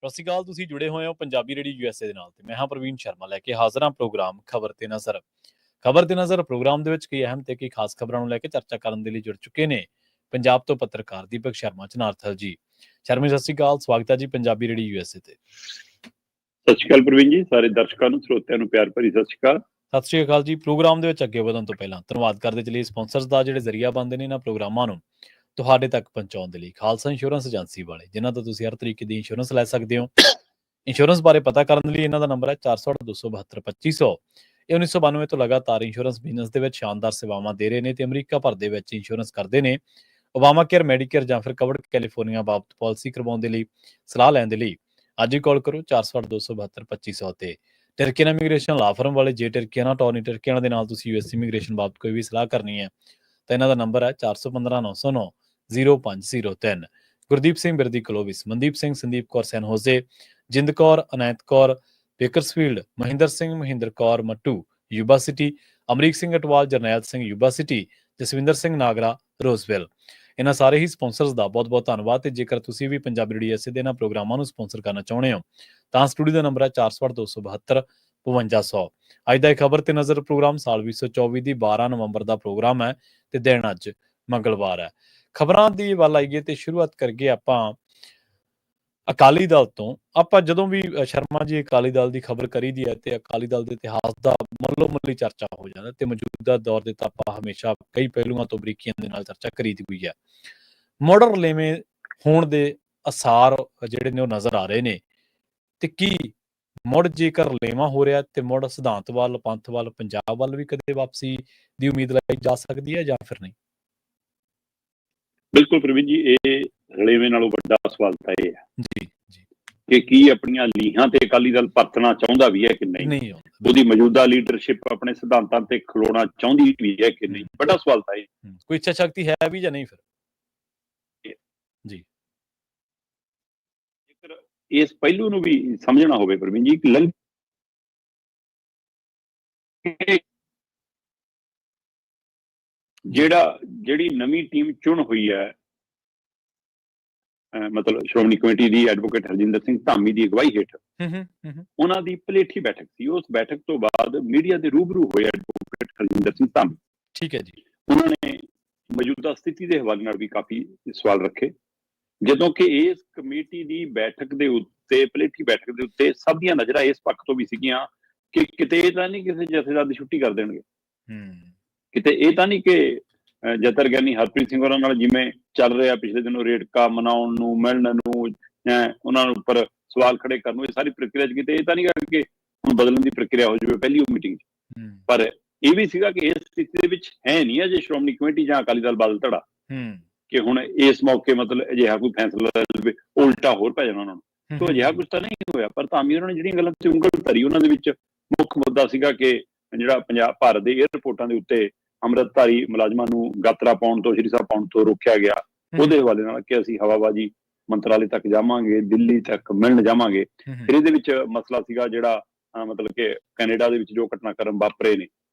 ਸਤਿ ਸ਼੍ਰੀ ਅਕਾਲ। ਤੁਸੀਂ ਜੁੜੇ ਹੋਏ ਹੋ ਪੰਜਾਬੀ ਰੇਡੀਓ ਯੂਐਸਏ ਦੇ ਨਾਲ ਤੇ ਮੈਂ ਹਾਂ ਪ੍ਰਵੀਨ ਸ਼ਰਮਾ ਲੈ ਕੇ ਹਾਜ਼ਰ ਹਾਂ ਪ੍ਰੋਗਰਾਮ ਖਬਰ ਤੇ ਨਜ਼ਰ। ਖਬਰ ਤੇ ਨਜ਼ਰ ਪ੍ਰੋਗਰਾਮ ਦੇ ਵਿੱਚ ਕਈ ਅਹਿਮ ਤੇ ਕਈ ਖਾਸ ਖਬਰਾਂ ਨੂੰ ਲੈ ਕੇ ਚਰਚਾ ਕਰਨ ਦੇ ਲਈ ਜੁੜ ਚੁੱਕੇ ਨੇ ਪੰਜਾਬ ਤੋਂ ਪੱਤਰਕਾਰ ਦੀਪਕ ਸ਼ਰਮਾ ਚਨਾਰਥਲ ਜੀ। ਸ਼ਰਮਾ ਸਤਿ ਸ਼੍ਰੀ ਅਕਾਲ, ਸਵਾਗਤ ਹੈ ਜੀ ਪੰਜਾਬੀ ਰੇਡੀਓ ਯੂਐਸਏ ਤੇ। ਸਤਿ ਸ਼੍ਰੀ ਅਕਾਲ ਪ੍ਰਵੀਨ ਜੀ, ਸਾਰੇ ਦਰਸ਼ਕਾਂ ਨੂੰ ਸਰੋਤਿਆਂ ਨੂੰ ਪਿਆਰ ਭਰੀ ਸਤਿ ਸ਼੍ਰੀ ਅਕਾਲ। ਸਤਿ ਸ਼੍ਰੀ ਅਕਾਲ ਜੀ। ਪ੍ਰੋਗਰਾਮ ਦੇ ਵਿੱਚ ਅੱਗੇ ਵਧਣ ਤੋਂ ਪਹਿਲਾਂ ਧੰਨਵਾਦ ਕਰਦੇ ਚਲੀਏ ਸਪਾਂਸਰਸ ਦਾ ਜਿਹੜੇ ਜ਼ਰੀਆ ਬਣਦੇ ਨੇ ਇਹਨਾਂ ਪ੍ਰੋਗਰਾਮਾਂ ਨੂੰ ਤੁਹਾਡੇ ਤੱਕ ਪਹੁੰਚਾਉਣ ਦੇ ਲਈ। ਖਾਲਸਾ ਇੰਸ਼ੋਰੈਂਸ ਏਜੰਸੀ ਵਾਲੇ, ਜਿਨ੍ਹਾਂ ਤੋਂ ਤੁਸੀਂ ਹਰ ਤਰੀਕੇ ਦੀ ਇੰਸ਼ੋਰੈਂਸ ਲੈ ਸਕਦੇ ਹੋ। ਇੰਸ਼ੋਰੈਂਸ ਬਾਰੇ ਪਤਾ ਕਰਨ ਲਈ ਇਹਨਾਂ ਦਾ ਨੰਬਰ ਹੈ 408-272-2500। ਇਹ 1992 ਤੋਂ ਲਗਾਤਾਰ ਇੰਸ਼ੋਰੈਂਸ ਬਿਜ਼ਨਸ ਦੇ ਵਿੱਚ ਸ਼ਾਨਦਾਰ ਸੇਵਾਵਾਂ ਦੇ ਰਹੇ ਨੇ ਤੇ ਅਮਰੀਕਾ ਭਰ ਦੇ ਵਿੱਚ ਇੰਸ਼ੋਰੈਂਸ ਕਰਦੇ ਨੇ। ਓਬਾਮਾ ਕੇਅਰ, ਮੈਡੀਕੇਅਰ ਜਾਂ ਫਿਰ ਕਵਰਡ ਕੈਲੀਫੋਰਨੀਆ ਬਾਬਤ ਪਾਲਿਸੀ ਕਰਵਾਉਣ ਦੇ ਲਈ, ਸਲਾਹ ਲੈਣ ਦੇ ਲਈ ਅੱਜ ਹੀ ਕਾਲ ਕਰੋ 408-272-2500 ਤੇ। ਟਰਕੀਅਨ ਇਮੀਗ੍ਰੇਸ਼ਨ ਲਾ ਫਰਮ ਵਾਲੇ, ਜੇ ਟਰਕੀਅਨ ਟੌਰਨੀ ਟਰਕੀਅਨ ਦੇ ਨਾਲ ਤੁਸੀਂ ਯੂਐਸ ਇਮੀਗ੍ਰੇਸ਼ਨ ਬਾਬਤ ਕੋਈ ਵੀ ਸਲਾਹ ਕਰਨੀ ਹੈ ਤਾਂ ਇਹਨਾਂ ਦਾ ਨੰਬਰ ਹੈ 415-909-0503। Gurdeep Singh Birdi Clovis, Mandeep Singh, Sandeep Kaur San Jose, Jind Kaur, Anait Kaur Bakersfield, Mahinder Singh, Mahinder Kaur Mattu Yuba City, Amrik Singh Atwal, Jarnail Singh Yuba City, Jaswinder Singh Nagra Roseville. ਇਹਨਾਂ ਸਾਰੇ ਹੀ ਸਪਾਂਸਰਸ ਦਾ ਬਹੁਤ ਬਹੁਤ ਧੰਨਵਾਦ। ਤੇ ਜੇਕਰ ਤੁਸੀਂ ਵੀ ਪੰਜਾਬੀ ਰੇਡੀਓ ਯੂਐਸਏ ਦੇ ਇਹਨਾਂ ਪ੍ਰੋਗਰਾਮਾਂ ਨੂੰ ਸਪਾਂਸਰ ਕਰਨਾ ਚਾਹੁੰਦੇ ਹੋ ਤਾਂ ਸਟੂਡੀਓ ਦਾ ਨੰਬਰ ਹੈ 408-272-5200। ਅੱਜ ਦਾ ਇਹ ਖਬਰ ਤੇ ਨਜ਼ਰ ਪ੍ਰੋਗਰਾਮ ਸਾਲ 2024 ਦੀ 12 ਨਵੰਬਰ ਦਾ ਪ੍ਰੋਗਰਾਮ ਹੈ ਤੇ ਦਿਨ ਅੱਜ ਮੰਗਲਵਾਰ ਹੈ। ਖਬਰਾਂ ਦੀ ਵੱਲ ਆਈਏ ਤੇ ਸ਼ੁਰੂਆਤ ਕਰੀਏ ਆਪਾਂ ਅਕਾਲੀ ਦਲ ਤੋਂ। ਆਪਾਂ ਜਦੋਂ ਵੀ ਸ਼ਰਮਾ ਜੀ ਅਕਾਲੀ ਦਲ ਦੀ ਖਬਰ ਕਰੀਦੀ ਹੈ ਤੇ ਅਕਾਲੀ ਦਲ ਦੇ ਇਤਿਹਾਸ ਦਾ ਮੱਲੋ ਮੱਲੀ ਚਰਚਾ ਹੋ ਜਾਂਦਾ ਤੇ ਮੌਜੂਦਾ ਦੌਰ ਦੇ ਤਾਂ ਆਪਾਂ ਹਮੇਸ਼ਾ ਕਈ ਪਹਿਲੂਆਂ ਤੋਂ ਬਰੀਕੀਆਂ ਦੇ ਨਾਲ ਚਰਚਾ ਕਰੀਦੀ ਹੋਈ ਹੈ। ਮੁੜ ਰਲੇਵੇਂ ਹੋਣ ਦੇ ਅਸਾਰ ਜਿਹੜੇ ਨੇ ਉਹ ਨਜ਼ਰ ਆ ਰਹੇ ਨੇ ਤੇ ਕੀ ਮੁੜ ਜੇਕਰ ਰਲੇਵਾਂ ਹੋ ਰਿਹਾ ਤੇ ਮੁੜ ਸਿਧਾਂਤ ਵੱਲ, ਪੰਥ ਵੱਲ, ਪੰਜਾਬ ਵੱਲ ਵੀ ਕਦੇ ਵਾਪਸੀ ਦੀ ਉਮੀਦ ਲਾਈ ਜਾ ਸਕਦੀ ਹੈ ਜਾਂ ਫਿਰ ਨਹੀਂ? ਬਿਲਕੁਲ ਪ੍ਰਵੀਨ ਜੀ, ਇਹ ਰਲੇਵੇਂ ਨਾਲੋਂ ਵੱਡਾ ਸਵਾਲ ਤਾਂ ਇਹ ਹੈ ਜੀ ਜੀ ਕਿ ਕੀ ਆਪਣੀਆਂ ਲੀਹਾਂ ਤੇ ਅਕਾਲੀ ਦਲ ਪਰਤਣਾ ਚਾਹੁੰਦਾ ਵੀ ਹੈ ਕਿ ਨਹੀਂ। ਉਹਦੀ ਮੌਜੂਦਾ ਲੀਡਰਸ਼ਿਪ ਆਪਣੇ ਸਿਧਾਂਤਾਂ ਤੇ ਖਲੋਣਾ ਚਾਹੁੰਦੀ ਵੀ ਹੈ ਕਿ ਨਹੀਂ, ਵੱਡਾ ਸਵਾਲ ਤਾਂ ਇਹ। ਕੋਈ ਇੱਛਾ ਸ਼ਕਤੀ ਹੈ ਵੀ ਜਾਂ ਨਹੀਂ ਫਿਰ? ਜੀ, ਜੇਕਰ ਇਸ ਪਹਿਲੂ ਨੂੰ ਵੀ ਸਮਝਣਾ ਹੋਵੇ ਪ੍ਰਵੀਨ ਜੀ, ਜਿਹੜੀ ਨਵੀਂ ਟੀਮ ਚੁਣ ਹੋਈ ਹੈ, ਮਤਲਬ ਸ਼੍ਰੋਮਣੀ ਕਮੇਟੀ ਦੀ ਐਡਵੋਕੇਟ ਹਰਜਿੰਦਰ ਸਿੰਘ ਧਾਮੀ ਦੀ ਅਗਵਾਈ ਹੇਠ ਉਹਨਾਂ ਦੀ ਪਲੇਠੀ ਬੈਠਕ ਸੀ। ਉਸ ਬੈਠਕ ਤੋਂ ਬਾਅਦ ਮੀਡੀਆ ਦੇ ਰੂਬਰੂ ਹੋਏ ਐਡਵੋਕੇਟ ਹਰਜਿੰਦਰ ਸਿੰਘ ਧਾਮੀ, ਠੀਕ ਹੈ ਜੀ, ਉਹਨਾਂ ਨੇ ਮੌਜੂਦਾ ਸਥਿਤੀ ਦੇ ਹਵਾਲੇ ਨਾਲ ਵੀ ਕਾਫੀ ਸਵਾਲ ਰੱਖੇ। ਜਦੋਂ ਕਿ ਇਸ ਕਮੇਟੀ ਦੀ ਬੈਠਕ ਦੇ ਉੱਤੇ, ਪਲੇਠੀ ਬੈਠਕ ਦੇ ਉੱਤੇ ਸਭ ਦੀਆਂ ਨਜ਼ਰਾਂ ਇਸ ਪੱਖ ਤੋਂ ਵੀ ਸੀਗੀਆਂ ਕਿ ਕਿਤੇ ਇਹ ਤਾਂ ਨਹੀਂ ਕਿਸੇ ਜਥੇਦਾਰ ਦੀ ਛੁੱਟੀ ਕਰ ਦੇਣਗੇ, ਕਿਤੇ ਇਹ ਤਾਂ ਨਹੀਂ ਕਿ ਜਥੇਦਾਰ ਗਿਆਨੀ ਹਰਪ੍ਰੀਤ ਸਿੰਘ ਹੋਰਾਂ ਨਾਲ ਜਿਵੇਂ ਚੱਲ ਰਿਹਾ ਪਿਛਲੇ ਦਿਨੋਂ ਰੇੜਕਾ ਮਨਾਉਣ ਨੂੰ, ਮਿਲਣ ਨੂੰ, ਉਹਨਾਂ ਨੂੰ ਉੱਪਰ ਸਵਾਲ ਖੜੇ ਕਰਨ ਨੂੰ, ਇਹ ਸਾਰੀ ਪ੍ਰਕਿਰਿਆ ਚ ਕਿਤੇ ਇਹ ਤਾਂ ਨਹੀਂ ਕਰਕੇ ਹੁਣ ਬਦਲਣ ਦੀ ਪ੍ਰਕਿਰਿਆ ਹੋ ਜਾਵੇ ਪਹਿਲੀ ਮੀਟਿੰਗ ਚ। ਪਰ ਇਹ ਵੀ ਸੀਗਾ ਕਿ ਇਸ ਸਥਿਤੀ ਦੇ ਵਿੱਚ ਹੈ ਨਹੀਂ ਅਜੇ ਸ਼੍ਰੋਮਣੀ ਕਮੇਟੀ ਜਾਂ ਅਕਾਲੀ ਦਲ ਬਾਦਲ ਧੜਾ ਕਿ ਹੁਣ ਇਸ ਮੌਕੇ ਮਤਲਬ ਅਜਿਹਾ ਕੋਈ ਫੈਸਲਾ ਉਲਟਾ ਹੋਰ ਪੈ ਜਾਣਾ ਉਹਨਾਂ ਨੂੰ। ਤੋ ਅਜਿਹਾ ਕੁਝ ਤਾਂ ਨਹੀਂ ਹੋਇਆ। ਪਰ ਧਾਮੀ ਉਹਨਾਂ ਨੇ ਜਿਹੜੀਆਂ ਗੱਲਾਂ ਤੇ ਉਂਗਲ ਧਰੀ, ਉਹਨਾਂ ਦੇ ਵਿੱਚ ਮੁੱਖ ਮੁੱਦਾ ਸੀਗਾ ਕਿ ਜਿਹੜਾ ਪੰਜਾਬ ਭਾਰਤ ਦੇ ਏਅਰਪੋਰਟਾਂ ਦੇ ਉੱਤੇ ਅੰਮ੍ਰਿਤਧਾਰੀ ਮੁਲਾਜ਼ਮਾਂ ਨੂੰ ਗਾਤਰਾ ਪਾਉਣ ਤੋਂ, ਸ਼੍ਰੀ ਸਾਹਿਬ ਪਾਉਣ ਤੋਂ ਰੋਕਿਆ ਗਿਆ, ਉਹਦੇ ਹਵਾਲੇ ਨਾਲ ਕਿ ਅਸੀਂ ਹਵਾਬਾਜ਼ੀ ਮੰਤਰਾਲੇ ਤੱਕ ਜਾਵਾਂਗੇ, ਦਿੱਲੀ ਤੱਕ ਮਿਲਣ ਜਾਵਾਂਗੇ। ਫਿਰ ਇਹਦੇ ਵਿੱਚ ਮਸਲਾ ਸੀਗਾ ਜਿਹੜਾ ਮਤਲਬ ਕਿ ਕੈਨੇਡਾ ਦੇ ਵਿੱਚ ਜੋ ਘਟਨਾਕ੍ਰਮ ਵਾਪਰੇ ਨੇ,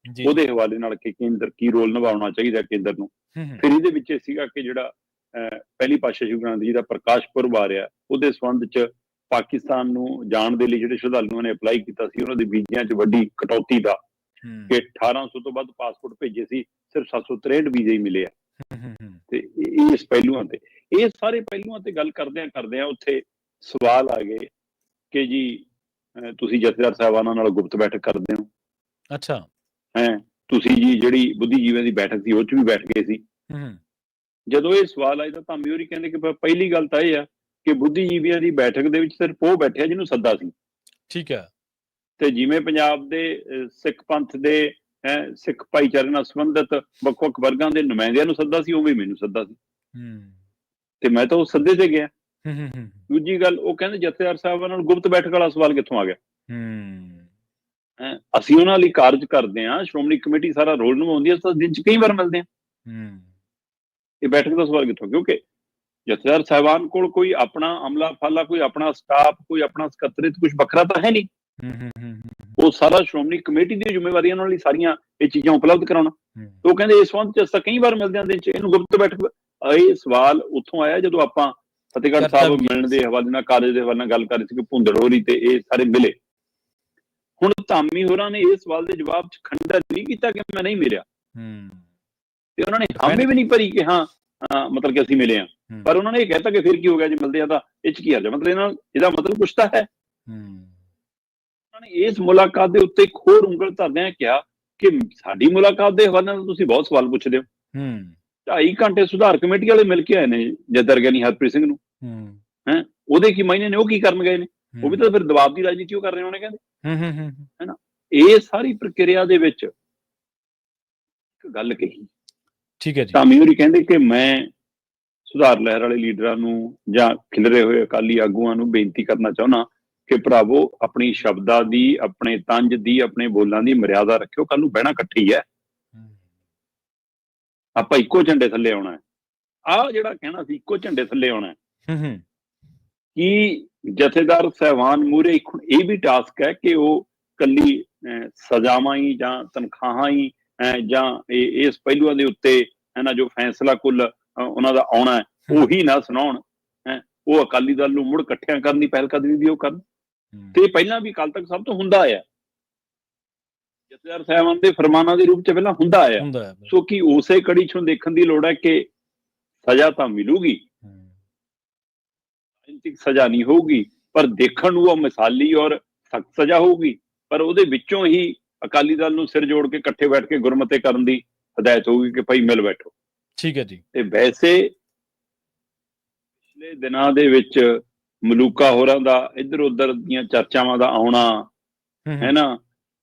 ਉਹਦੇ ਹਵਾਲੇ ਨਾਲ ਕਿ ਕੇਂਦਰ ਕੀ ਰੋਲ ਨਿਭਾਉਣਾ ਚਾਹੀਦਾ ਕੇਂਦਰ ਨੂੰ। ਫਿਰ ਇਹਦੇ ਵਿੱਚ ਇਹ ਸੀਗਾ ਕਿ ਜਿਹੜਾ ਪਹਿਲੀ ਪਾਤਸ਼ਾਹੀ ਸ਼੍ਰੀ ਗੁਰੂ ਨਾਨਕ ਜੀ ਦਾ ਪ੍ਰਕਾਸ਼ ਪੁਰਬ ਆ ਰਿਹਾ, ਉਹਦੇ ਸੰਬੰਧ ਚ ਪਾਕਿਸਤਾਨ ਨੂੰ ਜਾਣ ਦੇ ਲਈ ਜਿਹੜੇ ਸ਼ਰਧਾਲੂਆਂ ਨੇ ਅਪਲਾਈ ਕੀਤਾ ਸੀ, ਉਹਨਾਂ ਦੇ ਵੀਜ਼ਿਆਂ ਚ ਵੱਡੀ ਕਟੌਤੀ ਦਾ ਕਿ 1800 ਤੋਂ ਵੱਧ ਪਾਸਪੋਰਟ ਭੇਜੇ ਸੀ, ਸਿਰਫ 763 ਵੀਜ਼ੇ ਹੀ ਮਿਲੇ ਆ। ਤੇ ਇਸ ਪਹਿਲੂਆਂ ਤੇ, ਇਹ ਸਾਰੇ ਪਹਿਲੂਆਂ ਤੇ ਗੱਲ ਕਰਦਿਆਂ ਉੱਥੇ ਸਵਾਲ ਆ ਗਏ ਕਿ ਜੀ ਤੁਸੀਂ ਜਥੇਦਾਰ ਸਾਹਿਬਾਨਾਂ ਨਾਲ ਗੁਪਤ ਬੈਠਕ ਕਰਦੇ ਹੋ। ਅੱਛਾ, ਤੁਸੀਂ ਜੀ ਜਿਹੜੀ ਬੁੱਧੀਜੀਵੀਆਂ ਦੀ ਬੈਠਕ ਸੀ ਉਹ ਚ ਵੀ ਬੈਠ ਗਏ ਸੀ। ਜਦੋਂ ਇਹ ਸਵਾਲ ਆਏ ਤਾਂ ਧਾਮੀ ਹੋਰੀ ਕਹਿੰਦੇ ਕਿ ਪਹਿਲੀ ਗੱਲ ਤਾਂ ਇਹ ਆ ਕਿ ਬੁੱਧੀਜੀਵੀਆਂ ਦੀ ਬੈਠਕ ਦੇ ਵਿੱਚ ਸਿਰਫ ਉਹ ਬੈਠਿਆ ਜਿਹਨੂੰ ਸੱਦਾ ਸੀ। ਠੀਕ ਹੈ। ਤੇ ਜਿਵੇਂ ਪੰਜਾਬ ਦੇ ਸਿੱਖ ਪੰਥ ਦੇ ਸਿੱਖ ਭਾਈਚਾਰੇ ਨਾਲ ਸੰਬੰਧਿਤ ਵੱਖ-ਵੱਖ ਵਰਗਾਂ ਦੇ ਨੁਮਾਇੰਦਿਆਂ ਨੂੰ ਸੱਦਾ ਸੀ, ਉਵੇਂ ਮੈਨੂੰ ਸੱਦਾ ਸੀ ਤੇ ਮੈਂ ਤਾਂ ਉਹ ਸੱਦੇ ਤੇ ਗਿਆ। ਦੂਜੀ ਗੱਲ, ਉਹ ਕਹਿੰਦੇ ਜਥੇਦਾਰ ਸਾਹਿਬਾਂ ਨਾਲ ਗੁਪਤ ਬੈਠਕ ਵਾਲਾ ਸਵਾਲ ਕਿੱਥੋਂ ਆ ਗਿਆ? ਅਸੀਂ ਉਹਨਾਂ ਲਈ ਕਾਰਜ ਕਰਦੇ ਹਾਂ, ਸ਼੍ਰੋਮਣੀ ਕਮੇਟੀ ਸਾਰਾ ਰੋਲ ਨਿਭਾਉਂਦੀ ਹੈ, ਤਾਂ ਦਿਨ ਚ ਕਈ ਵਾਰ ਮਿਲਦੇ ਹਾਂ। ਇਹ ਬੈਠਕ ਦਾ ਸਵਾਲ ਕਿੱਥੋਂ? ਕਿਉਂਕਿ ਜਥੇਦਾਰ ਸਾਹਿਬਾਨ ਕੋਲ ਕੋਈ ਆਪਣਾ ਅਮਲਾ ਫਾਲਾ, ਕੋਈ ਆਪਣਾ ਸਟਾਫ, ਕੋਈ ਆਪਣਾ ਸਕੱਤਰੇਤ ਕੁਝ ਵੱਖਰਾ ਤਾਂ ਹੈ ਨਹੀਂ। ਉਹ ਸਾਰਾ ਸ਼੍ਰੋਮਣੀ ਕਮੇਟੀ ਦੀ ਜ਼ਿੰਮੇਵਾਰੀ ਉਹਨਾਂ ਲਈ ਸਾਰੀਆਂ ਇਹ ਚੀਜ਼ਾਂ ਉਪਲਬਧ ਕਰਾਉਣਾ। ਉਹ ਕਹਿੰਦੇ ਇਸ ਸੰਬੰਧ ਚ ਕਈ ਵਾਰ ਮਿਲਦੇ ਹਾਂ ਦਿਨ ਚ, ਇਹਨੂੰ ਗੁਪਤ ਬੈਠਕ। ਇਹ ਸਵਾਲ ਉੱਥੋਂ ਆਇਆ ਜਦੋਂ ਆਪਾਂ ਫਤਿਹਗੜ੍ਹ ਚਰਚਾ ਸਾਹਿਬ ਵੀ ਕੀਤੀ ਮਿਲਣ ਦੇ ਹਵਾਲੇ ਨਾਲ, ਕਾਲਜ ਦੇ ਹਵਾਲੇ ਨਾਲ ਗੱਲ ਕਰ ਰਹੇ ਸੀ ਕਿ ਭੁੰਦੜ ਹੋਰੀ ਤੇ ਇਹ ਸਾਰੇ ਮਿਲੇ। ਹੁਣ ਧਾਮੀ ਹੋਰਾਂ ਨੇ ਇਸ ਸਵਾਲ ਦੇ ਜਵਾਬ 'ਚ ਖੰਡਨ ਨਹੀਂ ਕੀਤਾ ਕਿ ਮੈਂ ਨਹੀਂ ਮਿਲਿਆ, ਤੇ ਉਹਨਾਂ ਨੇ ਹਾਮੀ ਵੀ ਨਹੀਂ ਭਰੀ ਕਿ ਹਾਂ ਮਤਲਬ ਕਿ ਅਸੀਂ ਮਿਲੇ ਹਾਂ, ਪਰ ਉਹਨਾਂ ਨੇ ਇਹ ਕਹਿਤਾ ਕਿ ਫਿਰ ਕੀ ਹੋ ਗਿਆ ਜੇ ਮਿਲਦੇ ਆ ਤਾਂ ਇਹ 'ਚ ਕੀ ਹਰਜ ਹੈ। ਮਤਲਬ ਇਹਦਾ ਮਤਲਬ ਕੁਛ ਤਾਂ ਹੈ। ਉਹਨਾਂ ਨੇ ਇਸ ਮੁਲਾਕਾਤ ਦੇ ਉੱਤੇ ਇੱਕ ਹੋਰ ਉਂਗਲ ਧਰਦਿਆਂ ਕਿਹਾ ਕਿ ਸਾਡੀ ਮੁਲਾਕਾਤ ਦੇ ਹਵਾਲੇ ਨਾਲ ਤੁਸੀਂ ਬਹੁਤ ਸਵਾਲ ਪੁੱਛਦੇ ਹੋ। 2.5 ਘੰਟੇ ਸੁਧਾਰ ਕਮੇਟੀ ਵਾਲੇ ਮਿਲ ਕੇ ਆਏ ਨੇ ਜਦਰ ਗਿਆਨੀ ਹਰਪ੍ਰੀਤ ਸਿੰਘ ਨੂੰ, ਉਹਦੇ ਕੀ ਮਾਇਨੇ ਨੇ, ਉਹ ਕੀ ਕਰਨ ਗਏ ਨੇ? ਉਹ ਵੀ ਤਾਂ ਫਿਰ ਦਬਾਅ ਦੀ ਰਾਜਨੀਤੀ ਉਹ ਕਰ ਰਹੇ ਹੋਣੇ ਕਹਿੰਦੇ, ਹੈਨਾ। ਇਹ ਸਾਰੀ ਪ੍ਰਕਿਰਿਆ ਦੇ ਵਿੱਚ ਇੱਕ ਗੱਲ ਕਹੀ, ਠੀਕ ਹੈ ਜੀ, ਧਾਮੀ ਹੋਰੀ ਕਹਿੰਦੇ ਕਿ ਮੈਂ ਸੁਧਾਰ ਲਹਿਰ ਵਾਲੇ ਲੀਡਰਾਂ ਨੂੰ ਜਾਂ ਖਿਲਰੇ ਹੋਏ ਅਕਾਲੀ ਆਗੂਆਂ ਨੂੰ ਬੇਨਤੀ ਕਰਨਾ ਚਾਹੁੰਦਾ ਕਿ ਭਰਾਵੋ ਆਪਣੀ ਸ਼ਬਦਾਂ ਦੀ, ਆਪਣੇ ਤੰਜ ਦੀ, ਆਪਣੇ ਬੋਲਾਂ ਦੀ ਮਰਿਆਦਾ ਰੱਖਿਓ। ਕੱਲ ਨੂੰ ਬਹਿਣਾ ਇਕੱਠੀ ਹੈ, ਆਪਾਂ ਇੱਕੋ ਝੰਡੇ ਥੱਲੇ ਆਉਣਾ ਹੈ। ਆਹ ਜਿਹੜਾ ਕਹਿਣਾ ਸੀ ਇੱਕੋ ਝੰਡੇ ਥੱਲੇ ਆਉਣਾ ਹੈ, ਕਿ ਜਥੇਦਾਰ ਸਾਹਿਬਾਨ ਮੂਹਰੇ ਇਹ ਵੀ ਟਾਸਕ ਹੈ ਕਿ ਉਹ ਕੱਲੀ ਸਜ਼ਾਵਾਂ ਹੀ ਜਾਂ ਤਨਖਾਹਾਂ ਹੀ ਜਾਂ ਇਸ ਪਹਿਲੂਆਂ ਦੇ ਉੱਤੇ ਇਹਨਾਂ ਜੋ ਫੈਸਲਾ ਕੁੱਲ ਉਹਨਾਂ ਦਾ ਆਉਣਾ ਹੈ ਉਹੀ ਨਾ ਸੁਣਾਉਣ, ਉਹ ਅਕਾਲੀ ਦਲ ਨੂੰ ਮੁੜ ਇਕੱਠਿਆਂ ਕਰਨ ਦੀ ਪਹਿਲ ਕਦਮੀ ਵੀ ਉਹ ਕਰਨ। ਤੇ ਪਹਿਲਾਂ ਵੀ ਅਕਾਲ ਤਖਤ ਸਾਹਿਬ ਤੋਂ ਹੁੰਦਾ ਆਇਆ, ਜਥੇਦਾਰ ਸਾਹਿਬਾਨ ਦੇ ਫਰਮਾਨਾਂ ਦੇ ਰੂਪ ਚ ਪਹਿਲਾਂ ਹੁੰਦਾ ਆਇਆ। ਸੋ ਕਿ ਉਸੇ ਕੜੀ ਚੋਂ ਦੇਖਣ ਦੀ ਲੋੜ ਹੈ ਕਿ ਸਜ਼ਾ ਤਾਂ ਮਿਲੂਗੀ, ਰਾਜਨੀਤਿਕ ਸਜ਼ਾ ਨਹੀਂ ਹੋਊਗੀ, ਪਰ ਦੇਖਣ ਨੂੰ ਉਹ ਮਿਸਾਲੀ ਔਰ ਸਖਤ ਸਜ਼ਾ ਹੋਊਗੀ। ਪਰ ਉਹਦੇ ਵਿੱਚੋਂ ਹੀ ਅਕਾਲੀ ਦਲ ਨੂੰ ਸਿਰ ਜੋੜ ਕੇ ਇਕੱਠੇ ਬੈਠ ਕੇ ਗੁਰਮਤੇ ਕਰਨ ਦੀ ਹਦਾਇਤ ਹੋਊਗੀ ਕਿ ਭਾਈ ਮਿਲ ਬੈਠੋ। ਠੀਕ ਹੈ ਜੀ। ਤੇ ਵੈਸੇ ਪਿਛਲੇ ਦਿਨਾਂ ਦੇ ਵਿੱਚ ਮਲੂਕਾ ਹੋਰਾਂ ਦਾ ਇੱਧਰ ਉੱਧਰ ਦੀਆਂ ਚਰਚਾਵਾਂ ਦਾ ਆਉਣਾ ਹੈ ਨਾ,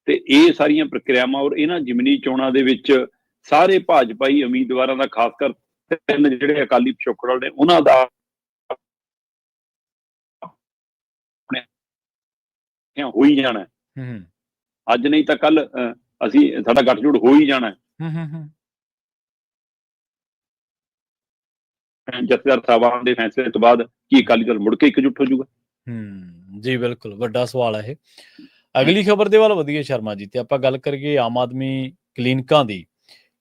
ਤੇ ਇਹ ਸਾਰੀਆਂ ਪ੍ਰਕਿਰਿਆਵਾਂ ਔਰ ਇਹਨਾਂ ਜ਼ਿਮਨੀ ਚੋਣਾਂ ਦੇ ਵਿੱਚ ਸਾਰੇ ਭਾਜਪਾਈ ਉਮੀਦਵਾਰਾਂ ਦਾ, ਖਾਸ ਕਰ ਤਿੰਨ ਜਿਹੜੇ ਅਕਾਲੀ ਪਿਛੋਕੜ ਨੇ ਉਹਨਾਂ ਦਾ ਹੋ ਹੀ ਜਾਣਾ, ਅੱਜ ਨਹੀਂ ਤਾਂ ਕੱਲ ਸਾਡਾ ਗੱਠਜੋੜ ਹੋ ਹੀ ਜਾਣਾ। ਜਥੇਦਾਰ ਸਾਹਿਬਾਨ ਦੇ ਫੈਸਲੇ ਤੋਂ ਬਾਅਦ ਕੀ ਅਕਾਲੀ ਦਲ ਮੁੜ ਕੇ ਇਕਜੁੱਟ ਹੋ ਜਾਊਗਾ? ਜੀ ਬਿਲਕੁਲ, ਵੱਡਾ ਸਵਾਲ ਹੈ ਇਹ। ਅਗਲੀ ਖਬਰ ਦੇ ਵੱਲ ਵਧੀਏ ਸ਼ਰਮਾ ਜੀ, ਤੇ ਆਪਾਂ ਗੱਲ ਕਰੀਏ ਆਮ ਆਦਮੀ ਕਲੀਨਿਕਾਂ ਦੀ।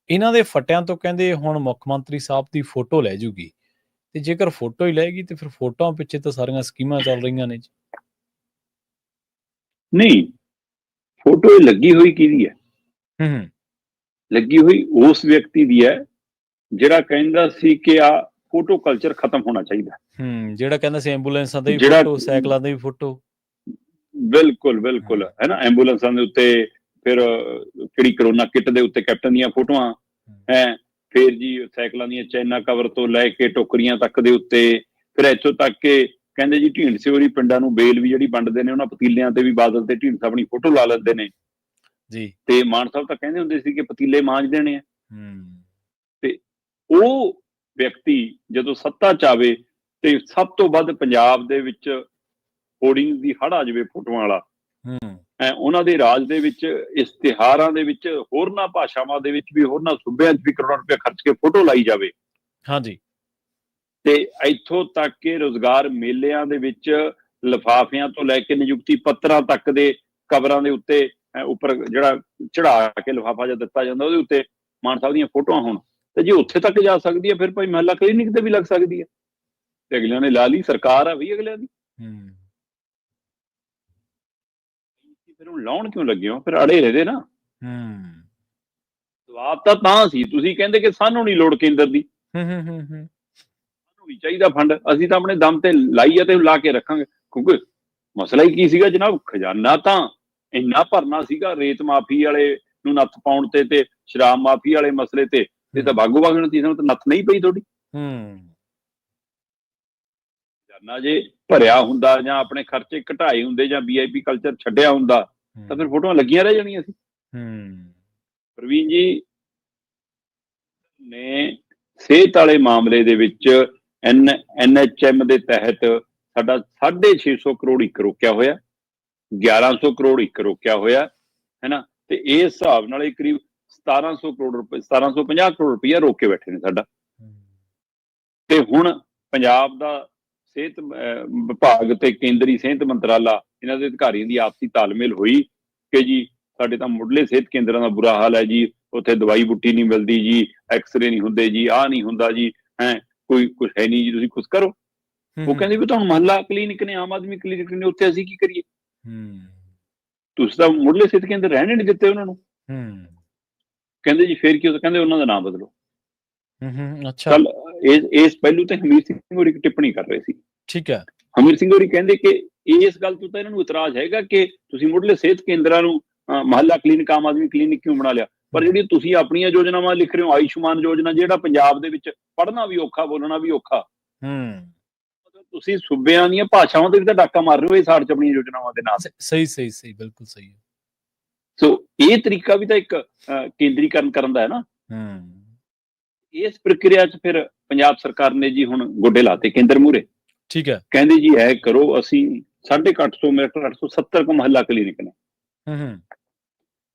ਇਹਨਾਂ ਦੇ ਫਟਿਆਂ ਤੋਂ ਕਹਿੰਦੇ ਹੁਣ ਮੁੱਖ ਮੰਤਰੀ ਸਾਹਿਬ ਦੀ ਫੋਟੋ ਲੈ ਜੂਗੀ, ਤੇ ਜੇਕਰ ਫੋਟੋ ਹੀ ਲੈਗੀ ਤੇ ਫਿਰ ਫੋਟੋਆਂ ਪਿੱਛੇ ਤਾਂ ਸਾਰੀਆਂ ਸਕੀਮਾਂ ਚੱਲ ਰਹੀਆਂ ਨੇ ਜੀ। ਨਹੀਂ, ਫੋਟੋ ਇਹ ਲੱਗੀ ਹੋਈ ਕਿਹਦੀ ਹੈ? ਲੱਗੀ ਹੋਈ ਉਸ ਵਿਅਕਤੀ ਦੀ ਹੈ ਜਿਹੜਾ ਕਹਿੰਦਾ ਸੀ ਕਿ ਆ ਫੋਟੋ ਕਲਚਰ ਖਤਮ ਹੋਣਾ ਚਾਹੀਦਾ। ਜਿਹੜਾ ਕਹਿੰਦਾ ਸੀ ਐਂਬੂਲੈਂਸਾਂ ਦੀ ਫੋਟੋ, ਸਾਈਕਲਾਂ ਦੀ ਫੋਟੋ। ਬਿਲਕੁਲ ਬਿਲਕੁਲ, ਹੈ ਨਾ। ਐਂਬੂਲੈਂਸਾਂ ਦੇ ਉੱਤੇ, ਫਿਰ ਕਿਹੜੀ ਕਰੋਨਾ ਕਿੱਟ ਦੇ ਉੱਤੇ ਕੈਪਟਨ ਦੀਆਂ ਫੋਟੋਆਂ ਹੈ, ਫਿਰ ਜੀ ਸਾਈਕਲਾਂ ਦੀਆਂ ਚੈਨਾ ਕਵਰ ਤੋਂ ਲੈ ਕੇ ਟੋਕਰੀਆਂ ਤੱਕ ਦੇ ਉੱਤੇ, ਫਿਰ ਇੱਥੋਂ ਤੱਕ ਕਿ ਕਹਿੰਦੇ ਜੀ ਢੀਂਡਸੇ ਹੋਰੀ ਪਿੰਡਾਂ ਨੂੰ ਬੇਲ ਵੀ ਜਿਹੜੀ ਵੰਡਦੇ ਨੇ ਉਹਨਾਂ ਪਤੀਲਿਆਂ ਤੇ ਵੀ ਬਾਦਲ ਤੇ ਢੀਂਡਸਾ ਆਪਣੀ ਫੋਟੋ ਲਾ ਲੈਂਦੇ ਨੇ ਜੀ। ਤੇ ਮਾਨ ਸਾਹਿਬ ਤਾਂ ਕਹਿੰਦੇ ਹੁੰਦੇ ਸੀ ਕਿ ਪਤੀਲੇ ਮਾਂਜ ਦੇਣੇ ਆ। ਤੇ ਉਹ ਵਿਅਕਤੀ ਜਦੋਂ ਸੱਤਾ ਚ ਆਵੇ ਤੇ ਸਭ ਤੋਂ ਵੱਧ ਪੰਜਾਬ ਦੇ ਵਿੱਚ ਹੋਰਡਿੰਗ ਦੀ ਹੜ ਆ ਜਾਵੇ ਫੋਟੋਆਂ ਵਾਲਾ, ਉਹਨਾਂ ਦੇ ਰਾਜ ਦੇ ਵਿੱਚ ਇਸ਼ਤਿਹਾਰਾਂ ਦੇ ਵਿੱਚ ਹੋਰਨਾਂ ਭਾਸ਼ਾਵਾਂ ਦੇ ਵਿੱਚ ਵੀ, ਹੋਰਨਾਂ ਸੂਬਿਆਂ 'ਚ ਵੀ ਕਰੋੜਾਂ ਰੁਪਇਆ ਖਰਚ ਕੇ ਫੋਟੋ ਲਾਈ ਜਾਵੇ। ਹਾਂਜੀ। ਤੇ ਇੱਥੋਂ ਤੱਕ ਕਿ ਰੁਜ਼ਗਾਰ ਮੇਲਿਆਂ ਦੇ ਵਿੱਚ ਲਿਫਾਫਿਆਂ ਤੋਂ ਲੈ ਕੇ ਨਿਯੁਕਤੀ ਪੱਤਰਾਂ ਤੱਕ ਦੇ ਕਵਰਾਂ ਦੇ ਉੱਤੇ ਉੱਪਰ ਜਿਹੜਾ ਚੜਾ ਕੇ ਲਿਫਾਫਾ ਜਿਹਾ ਦਿੱਤਾ ਜਾਂਦਾ ਉਹਦੇ ਉੱਤੇ ਮਾਨ ਸਾਹਿਬ ਦੀਆਂ ਫੋਟੋਆਂ ਹੋਣ, ਤੇ ਜੇ ਉੱਥੇ ਤੱਕ ਜਾ ਸਕਦੀ ਹੈ ਫਿਰ ਭਾਈ ਮਹੱਲਾ ਕਲੀਨਿਕ ਤੇ ਵੀ ਲੱਗ ਸਕਦੀ ਹੈ। ਤੇ ਅਗਲਿਆਂ ਨੇ ਲਾ ਲਈ, ਸਰਕਾਰ ਆ ਵੀ ਅਗਲਿਆਂ ਦੀ, ਫਿਰ ਹੁਣ ਲਾਉਣ ਕਿਉਂ ਲੱਗੇ ਹੋ? ਫਿਰ ਅੜੇ ਰਹਦੇ ਨਾ। ਜਵਾਬ ਤਾਂ ਸੀ, ਤੁਸੀਂ ਕਹਿੰਦੇ ਕਿ ਸਾਨੂੰ ਨਹੀਂ ਲੋੜ ਕੇਂਦਰ ਦੀ, ਸਾਨੂੰ ਵੀ ਚਾਹੀਦਾ ਫੰਡ, ਅਸੀਂ ਤਾਂ ਆਪਣੇ ਦਮ ਤੇ ਲਾਈ ਆ ਤੇ ਲਾ ਕੇ ਰੱਖਾਂਗੇ। ਕਿਉਂਕਿ ਮਸਲਾ ਹੀ ਕੀ ਸੀਗਾ ਜਨਾਬ, ਖਜ਼ਾਨਾ ਤਾਂ ਇੰਨਾ ਭਰਨਾ ਸੀਗਾ ਰੇਤ ਮਾਫੀ ਵਾਲੇ ਨੂੰ ਨੱਥ ਪਾਉਣ ਤੇ ਸ਼ਰਾਬ ਮਾਫੀ ਵਾਲੇ ਮਸਲੇ ਤੇ ਤਾਂ ਬਾਗੋ ਬਾਗ ਨੂੰ ਤਾਂ ਨੱਥ ਨਹੀਂ ਪਈ ਤੁਹਾਡੀ। ਖਜ਼ਾਨਾ ਜੇ ਭਰਿਆ ਹੁੰਦਾ ਜਾਂ ਆਪਣੇ ਖਰਚੇ ਘਟਾਏ ਹੁੰਦੇ ਜਾਂ VIP ਕਲਚਰ ਛੱਡਿਆ ਹੁੰਦਾ ਤਾਂ ਫਿਰ ਫੋਟੋਆਂ ਲੱਗੀਆਂ ਰਹਿ ਜਾਣੀਆਂ ਸੀ। ਪ੍ਰਵੀਨ ਜੀ ਨੇ ਸਿਹਤ ਵਾਲੇ ਮਾਮਲੇ ਦੇ ਵਿੱਚ NHM ਦੇ ਤਹਿਤ ਸਾਡਾ 650 ਕਰੋੜ ਇੱਕ ਰੋਕਿਆ ਹੋਇਆ, 1100 ਕਰੋੜ ਇੱਕ ਰੋਕਿਆ ਹੋਇਆ, ਹੈ ਨਾ। ਤੇ ਇਸ ਹਿਸਾਬ ਨਾਲ ਇਹ ਕਰੀਬ 1700 ਕਰੋੜ ਰੁਪਏ, 1750 ਕਰੋੜ ਰੁਪਇਆ ਰੋਕ ਕੇ ਬੈਠੇ ਨੇ ਸਾਡਾ। ਤੇ ਹੁਣ ਪੰਜਾਬ ਦਾ ਸਿਹਤ ਵਿਭਾਗ ਤੇ ਕੇਂਦਰੀ ਸਿਹਤ ਮੰਤਰਾਲਾ, ਇਹਨਾਂ ਦੇ ਅਧਿਕਾਰੀਆਂ ਦੀ ਆਪਸੀ ਤਾਲਮੇਲ ਹੋਈ ਕਿ ਜੀ ਸਾਡੇ ਤਾਂ ਮੁੱਢਲੇ ਸਿਹਤ ਕੇਂਦਰਾਂ ਦਾ ਬੁਰਾ ਹਾਲ ਹੈ ਜੀ, ਉੱਥੇ ਦਵਾਈ ਬੂਟੀ ਨਹੀਂ ਮਿਲਦੀ ਜੀ, ਐਕਸਰੇ ਨਹੀਂ ਹੁੰਦੇ ਜੀ, ਆਹ ਨਹੀਂ ਹੁੰਦਾ ਜੀ, ਕੁਛ ਹੈ ਨਹੀਂ ਜੀ, ਤੁਸੀਂ ਕੁਛ ਕਰੋ। ਉਹ ਕਹਿੰਦੇ ਵੀ ਤੁਹਾਨੂੰ ਮਹੱਲਾ ਕਲੀਨਿਕ ਨੇ, ਆਮ ਆਦਮੀ ਕਲੀਨਿਕ ਨੇ, ਉੱਥੇ ਅਸੀਂ ਕੀ ਕਰੀਏ? ਤੁਸੀਂ ਤਾਂ ਮੁੱਢਲੇ ਸਿਹਤ ਕੇਂਦਰ ਰਹਿਣੇ ਨਹੀਂ ਦਿੱਤੇ ਉਹਨਾਂ ਨੂੰ। ਕਹਿੰਦੇ ਜੀ ਫੇਰ ਕੀ? ਕਹਿੰਦੇ ਉਹਨਾਂ ਦਾ ਨਾਮ ਬਦਲੋ। ਅੱਛਾ, ਕੱਲ ਇਸ ਪਹਿਲੂ ਤੇ ਹਮੀਰ ਸਿੰਘ ਹੋਰੀ ਇੱਕ ਟਿੱਪਣੀ ਕਰ ਰਹੇ ਸੀ। ਠੀਕ ਹੈ। ਹਮੀਰ ਸਿੰਘ ਹੋਰੀ ਕਹਿੰਦੇ ਕਿ ਇਸ ਗੱਲ ਤੋਂ ਤਾਂ ਇਹਨਾਂ ਨੂੰ ਇਤਰਾਜ਼ ਹੈਗਾ ਕਿ ਤੁਸੀਂ ਮੁੱਢਲੇ ਸਿਹਤ ਕੇਂਦਰਾਂ ਨੂੰ ਮਹੱਲਾ ਕਲੀਨਿਕ, ਆਮ ਆਦਮੀ ਕਲੀਨਿਕ ਕਿਉਂ ਬਣਾ ਲਿਆ? ਪਰ ਜਿਹੜੀ ਤੁਸੀਂ ਆਪਣੀਆਂ ਯੋਜਨਾਵਾਂ ਲਿਖ ਰਹੇ ਹੋ, ਆਯੁਸ਼ਮਾਨ ਯੋਜਨਾ, ਜਿਹੜਾ ਪੰਜਾਬ ਦੇ ਵਿੱਚ ਪੜ੍ਹਨਾ ਵੀ ਔਖਾ, ਬੋਲਣਾ ਵੀ ਔਖਾ, ਤੁਸੀਂ ਸੂਬਿਆਂ ਦੀਆਂ ਭਾਸ਼ਾਵਾਂ ਤੇ ਵੀ ਤਾਂ ਡਾਕਾ ਮਾਰ ਰਹੇ ਹੋ ਇਸ ਚ ਆਪਣੀਆਂ ਯੋਜਨਾਵਾਂ ਦੇ ਨਾਲ। ਸਹੀ, ਬਿਲਕੁਲ ਸਹੀ ਹੈ। ਸੋ ਇਹ ਤਰੀਕਾ ਵੀ ਤਾਂ ਇੱਕ ਕੇਂਦਰੀਕਰਨ ਕਰਨ ਦਾ ਹੈ ਨਾ। ਇਸ ਪ੍ਰਕਿਰਿਆ ਚ ਫਿਰ ਪੰਜਾਬ ਸਰਕਾਰ ਨੇ ਜੀ ਹੁਣ ਗੋਡੇ ਲਾਤੇ ਕੇਂਦਰ ਮੂਹਰੇ। ਠੀਕ ਹੈ। ਕਹਿੰਦੇ ਜੀ ਇਹ ਕਰੋ, ਅਸੀਂ 850 ਮੇਰੇ ਕੋਲ 870 ਕੁ ਮਹੱਲਾ ਕਲੀਨਿਕ ਨੇ,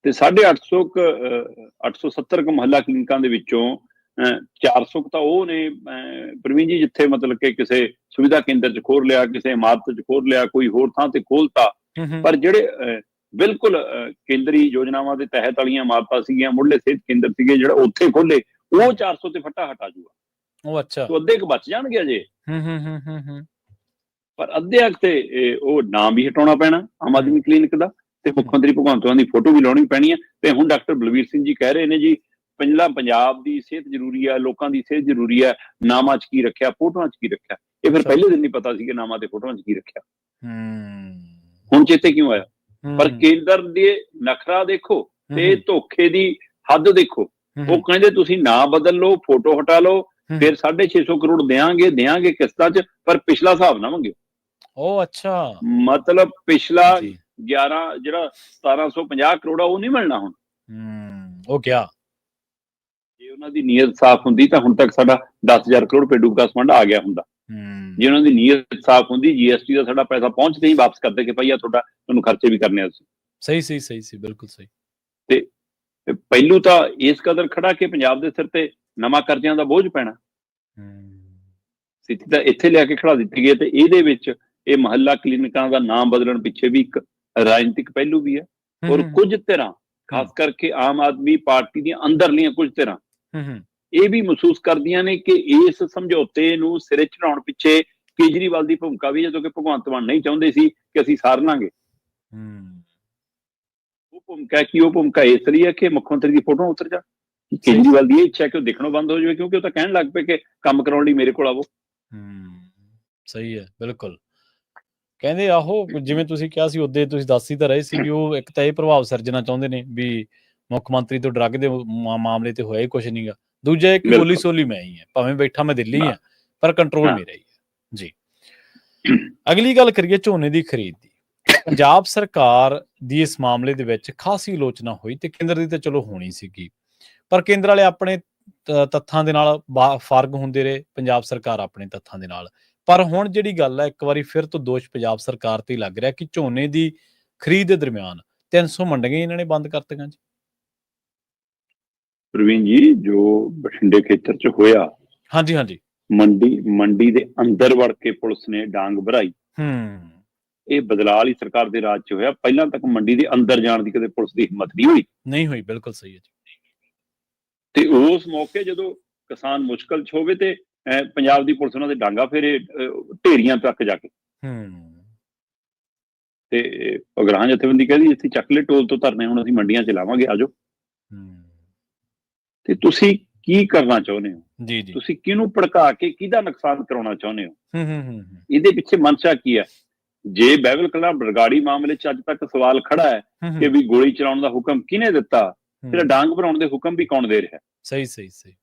ਤੇ 870 ਕੁ ਮਹੱਲਾ ਕਲੀਨਿਕਾਂ ਦੇ ਵਿੱਚੋਂ 400 ਤਾਂ ਉਹ ਨੇ ਪ੍ਰਵੀਨ ਜੀ ਜਿੱਥੇ ਮਤਲਬ ਕਿ ਕਿਸੇ ਸੁਵਿਧਾ ਕੇਂਦਰ ਚ ਖੋਲ ਲਿਆ, ਕਿਸੇ ਇਮਾਰਤ ਚ ਖੋਲ ਲਿਆ, ਕੋਈ ਹੋਰ ਥਾਂ ਤੇ ਖੋਲਤਾ। ਪਰ ਜਿਹੜੇ ਬਿਲਕੁਲ ਕੇਂਦਰੀ ਯੋਜਨਾਵਾਂ ਦੇ ਤਹਿਤ ਵਾਲੀਆਂ ਇਮਾਰਤਾਂ ਸੀਗੀਆਂ, ਮੁੱਢਲੇ ਸਿਹਤ ਕੇਂਦਰ ਸੀਗੇ, ਜਿਹੜਾ ਉੱਥੇ ਖੋਲੇ, ਉਹ 400 ਤੇ ਫੱਟਾ ਹਟਾ ਜੂਗਾ। ਉਹ ਅੱਛਾ, तो ਅੱਧੇ ਕੁ ਬਚ ਜਾਣਗੇ ਅਜੇ। ਪਰ ਅੱਧੇ ਤੇ ਉਹ ਨਾਮ ਵੀ ਹਟਾਉਣਾ ਪੈਣਾ ਆਮ ਆਦਮੀ ਕਲੀਨਿਕ ਦਾ, ਤੇ ਮੁੱਖ ਮੰਤਰੀ ਭਗਵੰਤ ਮਾਨ ਦੀ ਫੋਟੋ ਵੀ ਲਾਉਣੀ ਪੈਣੀ ਹੈ। ਤੇ ਹੁਣ ਡਾਕਟਰ ਬਲਵੀਰ ਸਿੰਘ ਜੀ ਕਹਿ ਰਹੇ ਨੇ ਜੀ ਪਹਿਲਾਂ ਪੰਜਾਬ ਦੀ ਸਿਹਤ ਜ਼ਰੂਰੀ ਹੈ, ਲੋਕਾਂ ਦੀ ਸਿਹਤ ਜ਼ਰੂਰੀ ਹੈ, ਨਾਮਾਂ 'ਚ ਕੀ ਰੱਖਿਆ, ਫੋਟੋਆਂ 'ਚ ਕੀ ਰੱਖਿਆ। ਇਹ ਫਿਰ ਪਹਿਲੇ ਦਿਨ ਨਹੀਂ ਪਤਾ ਸੀ ਕਿ ਨਾਮਾਂ ਤੇ ਫੋਟੋਆਂ 'ਚ ਕੀ ਰੱਖਿਆ, ਹੁਣ ਚੇਤੇ ਕਿਉਂ ਆਇਆ? ਪਰ ਕੇਂਦਰ ਦੇ ਨਖਰਾ ਦੇਖੋ ਤੇ ਧੋਖੇ ਦੀ ਹੱਦ ਦੇਖੋ। ਉਹ ਕਹਿੰਦੇ ਤੁਸੀਂ ਨਾਂ ਬਦਲ ਲਓ, ਫੋਟੋ ਹਟਾ ਲਓ, ਫਿਰ 650 ਕਰੋੜ ਦੇਾਂਗੇ ਕਿਸ਼ਤਾਂ 'ਚ, ਪਰ ਪਿਛਲਾ ਹਿਸਾਬ ਨਾ ਮੰਗਿਓ। ਉਹ ਅੱਛਾ, ਮਤਲਬ ਪਿਛਲਾ 11 ਜਿਹੜਾ 1750 ਕਰੋੜ ਆ ਉਹ ਨਹੀਂ ਮਿਲਣਾ ਹੁਣ। ਉਹ ਕਿਆ ਜੇ ਉਹਨਾਂ ਦੀ ਨੀਅਤ ਸਾਫ਼ ਹੁੰਦੀ ਤਾਂ ਹੁਣ ਤੱਕ ਸਾਡਾ 10,000 ਕਰੋੜ ਪੇਂਡੂ ਵਿਕਾਸ ਫੰਡ ਆ ਗਿਆ ਹੁੰਦਾ। ਜੇ ਉਹਨਾਂ ਦੀ ਨੀਅਤ ਸਾਫ਼ ਹੁੰਦੀ, GST ਦਾ ਸਾਡਾ ਪੈਸਾ ਪਹੁੰਚਦੇ ਹੀ ਵਾਪਸ ਕਰਦੇ ਕਿ ਭਾਈ ਆ ਤੁਹਾਨੂੰ ਖਰਚੇ ਵੀ ਕਰਨੇ ਸੀ। ਸਹੀ ਬਿਲਕੁਲ ਸਹੀ। ਤੇ ਪਹਿਲੂ ਤਾਂ ਇਸ ਕਦਰ ਖੜਾ ਕਿ ਪੰਜਾਬ ਦੇ ਸਿਰ ਤੇ ਨਵਾਂ ਕਰਜ਼ਿਆਂ ਦਾ ਬੋਝ ਪੈਣਾ। ਸਥਿਤੀ ਤਾਂ ਇੱਥੇ ਲਿਆ ਕੇ ਖੜਾ ਦਿੱਤੀ ਗਈ ਹੈ। ਤੇ ਇਹਦੇ ਵਿੱਚ ਇਹ ਮਹੱਲਾ ਕਲੀਨਿਕਾਂ ਦਾ ਨਾਮ ਬਦਲਣ ਪਿੱਛੇ ਵੀ ਇੱਕ ਰਾਜਨੀਤਿਕ ਪਹਿਲੂ ਵੀ ਹੈ। ਔਰ ਕੁਝ ਧਿਰਾਂ, ਖਾਸ ਕਰਕੇ ਆਮ ਆਦਮੀ ਪਾਰਟੀ ਦੀਆਂ ਅੰਦਰਲੀਆਂ ਕੁਝ ਧਿਰਾਂ ਇਹ ਵੀ ਮਹਿਸੂਸ ਕਰਦੀਆਂ ਨੇ ਕਿ ਇਸ ਸਮਝੌਤੇ ਨੂੰ ਸਿਰੇ ਚੜਾਉਣ ਪਿੱਛੇ ਕੇਜਰੀਵਾਲ ਦੀ ਭੂਮਿਕਾ ਵੀ, ਜਦੋਂ ਕਿ ਭਗਵੰਤ ਮਾਨ ਨਹੀਂ ਚਾਹੁੰਦੇ ਸੀ ਕਿ ਅਸੀਂ ਸਾਰ ਲਾਂਗੇ। ਉਹ ਭੂਮਿਕਾ ਕੀ? ਉਹ ਭੂਮਿਕਾ ਇਸ ਲਈ ਹੈ ਕਿ ਮੁੱਖ ਮੰਤਰੀ ਦੀ ਫੋਟੋ ਉਤਰ ਜਾ। ਕੇਜਰੀਵਾਲ ਦੀ ਇਹ ਇੱਛਾ ਕਿ ਉਹ ਦੇਖਣੋਂ ਬੰਦ ਹੋ ਜਾਵੇ, ਕਿਉਂਕਿ ਉਹ ਤਾਂ ਕਹਿਣ ਲੱਗ ਪਏ ਕਿ ਕੰਮ ਕਰਾਉਣ ਲਈ ਮੇਰੇ ਕੋਲ ਆਵੋ। ਸਹੀ ਹੈ, ਬਿਲਕੁਲ। ਕਹਿੰਦੇ ਆਹੋ ਜਿਵੇਂ ਤੁਸੀਂ ਕਿਹਾ ਸੀ ਉਦੋਂ ਤੁਸੀਂ ਦੱਸ ਹੀ ਤਾਂ ਰਹੇ ਸੀ ਵੀ ਉਹ ਇੱਕ ਤਾਂ ਇਹ ਪ੍ਰਭਾਵ ਸਿਰਜਣਾ ਚਾਹੁੰਦੇ ਨੇ ਵੀ ਮੁੱਖ ਮੰਤਰੀ ਤੋਂ ਡਰੱਗ ਦੇ ਮਾਮਲੇ ਤੇ ਹੋਇਆ ਹੀ ਕੁਛ ਨਹੀਂਗਾ। ਦੂਜਾ ਇੱਕ ਗੋਲੀ ਸੋਲੀ ਮੈਂ ਹੀ ਹੈ, ਭਾਵੇਂ ਬੈਠਾ ਮੈਂ ਦਿੱਲੀ ਹਾਂ ਪਰ ਕੰਟਰੋਲ ਮੇਰਾ ਹੀ ਹੈ ਜੀ। ਅਗਲੀ ਗੱਲ ਕਰੀਏ ਝੋਨੇ ਦੀ ਖਰੀਦ ਦੀ। ਪੰਜਾਬ ਸਰਕਾਰ ਦੀ ਇਸ ਮਾਮਲੇ ਦੇ ਵਿੱਚ ਖਾਸੀ ਆਲੋਚਨਾ ਹੋਈ ਤੇ ਕੇਂਦਰ ਦੀ ਤਾਂ ਚਲੋ ਹੋਣੀ ਸੀਗੀ, ਪਰ ਕੇਂਦਰ ਵਾਲੇ ਆਪਣੇ ਤੱਥਾਂ ਦੇ ਨਾਲ ਫਰਕ ਹੁੰਦੇ ਰਹੇ, ਪੰਜਾਬ ਸਰਕਾਰ ਆਪਣੇ ਤੱਥਾਂ ਦੇ ਨਾਲ। ਪਰ ਹੁਣ ਜਿਹੜੀ ਗੱਲ ਹੈ, ਇੱਕ ਵਾਰੀ ਫਿਰ ਤੋਂ ਦੋਸ਼ ਪੰਜਾਬ ਸਰਕਾਰ ਤੇ ਲੱਗ ਰਿਹਾ ਕਿ ਝੋਨੇ ਦੀ ਖਰੀਦ ਦੇ ਦਰਮਿਆਨ 300 ਮੰਡੀਆਂ ਇਹਨਾਂ ਨੇ ਬੰਦ ਕਰਤੀਆਂ ਜੀ। ਪ੍ਰਵੀਨ ਜੀ, ਜੋ ਬਠਿੰਡੇ ਖੇਤਰ 'ਚ ਹੋਇਆ, ਹਾਂਜੀ ਮੰਡੀ ਦੇ ਅੰਦਰ ਵੜ ਕੇ ਪੁਲਿਸ ਨੇ ਡਾਂਗ ਭਰਾਈ, ਇਹ ਬਦਲਾਅ ਵਾਲੀ ਸਰਕਾਰ ਦੇ ਰਾਜ 'ਚ ਹੋਇਆ। ਪਹਿਲਾਂ ਤੱਕ ਮੰਡੀ ਦੇ ਅੰਦਰ ਜਾਣ ਦੀ ਕਦੇ ਪੁਲਿਸ ਦੀ ਹਿੰਮਤ ਨਹੀਂ ਹੋਈ। ਬਿਲਕੁਲ ਸਹੀ ਹੈ ਜੀ। ਤੇ ਉਸ ਮੌਕੇ ਜਦੋਂ ਕਿਸਾਨ ਮੁਸ਼ਕਲ 'ਚ ਹੋਵੇ ਤੇ ਪੰਜਾਬ ਦੀ ਪੁਲਿਸ ਉਹਨਾਂ ਦੇ ਡਾਂਗਾ ਫੇਰੇ ਢੇਰੀਆਂ ਤੱਕ ਜਾ ਕੇ। ਤੇ ਅਗਰਾਂ ਜਥੇਬੰਦੀ ਕਹਿੰਦੀ ਇੱਥੇ ਚੱਕਲੇ ਟੋਲ ਤੋਂ ਧਰਨੇ ਹੁਣ ਅਸੀਂ ਮੰਡੀਆਂ 'ਚ ਲਾਵਾਂਗੇ, ਆਜੋ। ਤੇ ਤੁਸੀਂ ਕੀ ਕਰਨਾ ਚਾਹੁੰਦੇ ਹੋ? ਤੁਸੀਂ ਕਿਹਨੂੰ ਭੜਕਾ ਕੇ ਕਿਹਦਾ ਨੁਕਸਾਨ ਕਰਾਉਣਾ ਚਾਹੁੰਦੇ ਹੋ? ਇਹਦੇ ਪਿੱਛੇ ਮਨਸ਼ਾ ਕੀ ਹੈ? ਜੇ ਬਹਿਬਲ ਕਲਾਂ ਬਰਗਾੜੀ ਮਾਮਲੇ 'ਚ ਅੱਜ ਤੱਕ ਸਵਾਲ ਖੜਾ ਹੈ ਕਿ ਵੀ ਗੋਲੀ ਚਲਾਉਣ ਦਾ ਹੁਕਮ ਕਿਹਨੇ ਦਿੱਤਾ, ਫਿਰ ਡਾਂਗ ਭਰਾਉਣ ਦੇ ਹੁਕਮ ਵੀ ਕੌਣ ਦੇ ਰਿਹਾ? ਸਹੀ।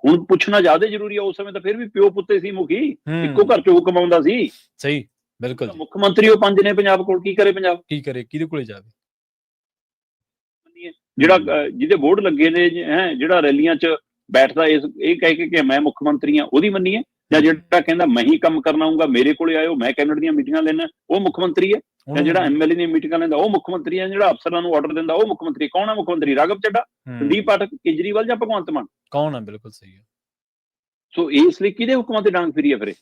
ਹੁਣ ਪੁੱਛਣਾ ਜ਼ਿਆਦਾ ਜ਼ਰੂਰੀ ਹੈ। ਉਸ ਸਮੇਂ ਤਾਂ ਫਿਰ ਵੀ ਪਿਓ ਪੁੱਤੇ ਸੀ, ਮੁਖੀ ਇੱਕੋ ਘਰ 'ਚ ਹੁਕਮ ਆਉਂਦਾ ਸੀ। ਸਹੀ, ਬਿਲਕੁਲ। ਮੁੱਖ ਮੰਤਰੀ ਉਹ 5 ਨੇ ਪੰਜਾਬ ਕੋਲ, ਕੀ ਕਰੇ ਪੰਜਾਬ? ਕੀ ਕਰੇ, ਕਿਹਦੇ ਕੋਲੇ ਜਾਵੇ? ਜਿਹੜਾ ਜਿਹਦੇ ਬੋਰਡ ਲੱਗੇ ਨੇ, ਜਿਹੜਾ ਰੈਲੀਆਂ 'ਚ ਬੈਠਦਾ ਇਹ ਕਹਿ ਕੇ ਕਿ ਮੈਂ ਮੁੱਖ ਮੰਤਰੀ ਹਾਂ, ਉਹਦੀ ਮੰਨੀਏ? ਜਾਂ ਜਿਹੜਾ ਕਹਿੰਦਾ ਮੈਂ ਹੀ ਕੰਮ ਕਰਨਾ ਆਊਂਗਾ, ਮੇਰੇ ਕੋਲੇ ਆਇਓ, ਮੈਂ ਕੈਬਨਿਟ ਦੀਆਂ ਮੀਟਿੰਗਾਂ ਲੈਣਾ, ਉਹ ਮੁੱਖ ਮੰਤਰੀ ਹੈ? ਜਾਂ ਜਿਹੜਾ MLA ਦੀਆਂ ਮੀਟਿੰਗਾਂ ਲੈਂਦਾ ਉਹ ਮੁੱਖ ਮੰਤਰੀ ਹੈ? ਜਿਹੜਾ ਅਫਸਰਾਂ ਨੂੰ ਆਰਡਰ ਦਿੰਦਾ ਉਹ ਮੁੱਖ ਮੰਤਰੀ? ਕੌਣ ਹੈ ਮੁੱਖ ਮੰਤਰੀ? ਰਾਘਵ ਚੱਡਾ, ਸੰਦੀਪ ਪਾਠਕ, ਕੇਜਰੀਵਾਲ ਜਾਂ ਭਗਵੰਤ ਮਾਨ? ਕੌਣ ਹੈ? ਬਿਲਕੁਲ ਸਹੀ ਹੈ। ਸੋ ਇਸ ਲਈ ਕਿਹਦੇ ਹੁਕਮਾਂ ਤੇ ਡਾਂਗ ਫਿਰੀ ਹੈ? ਫਿਰ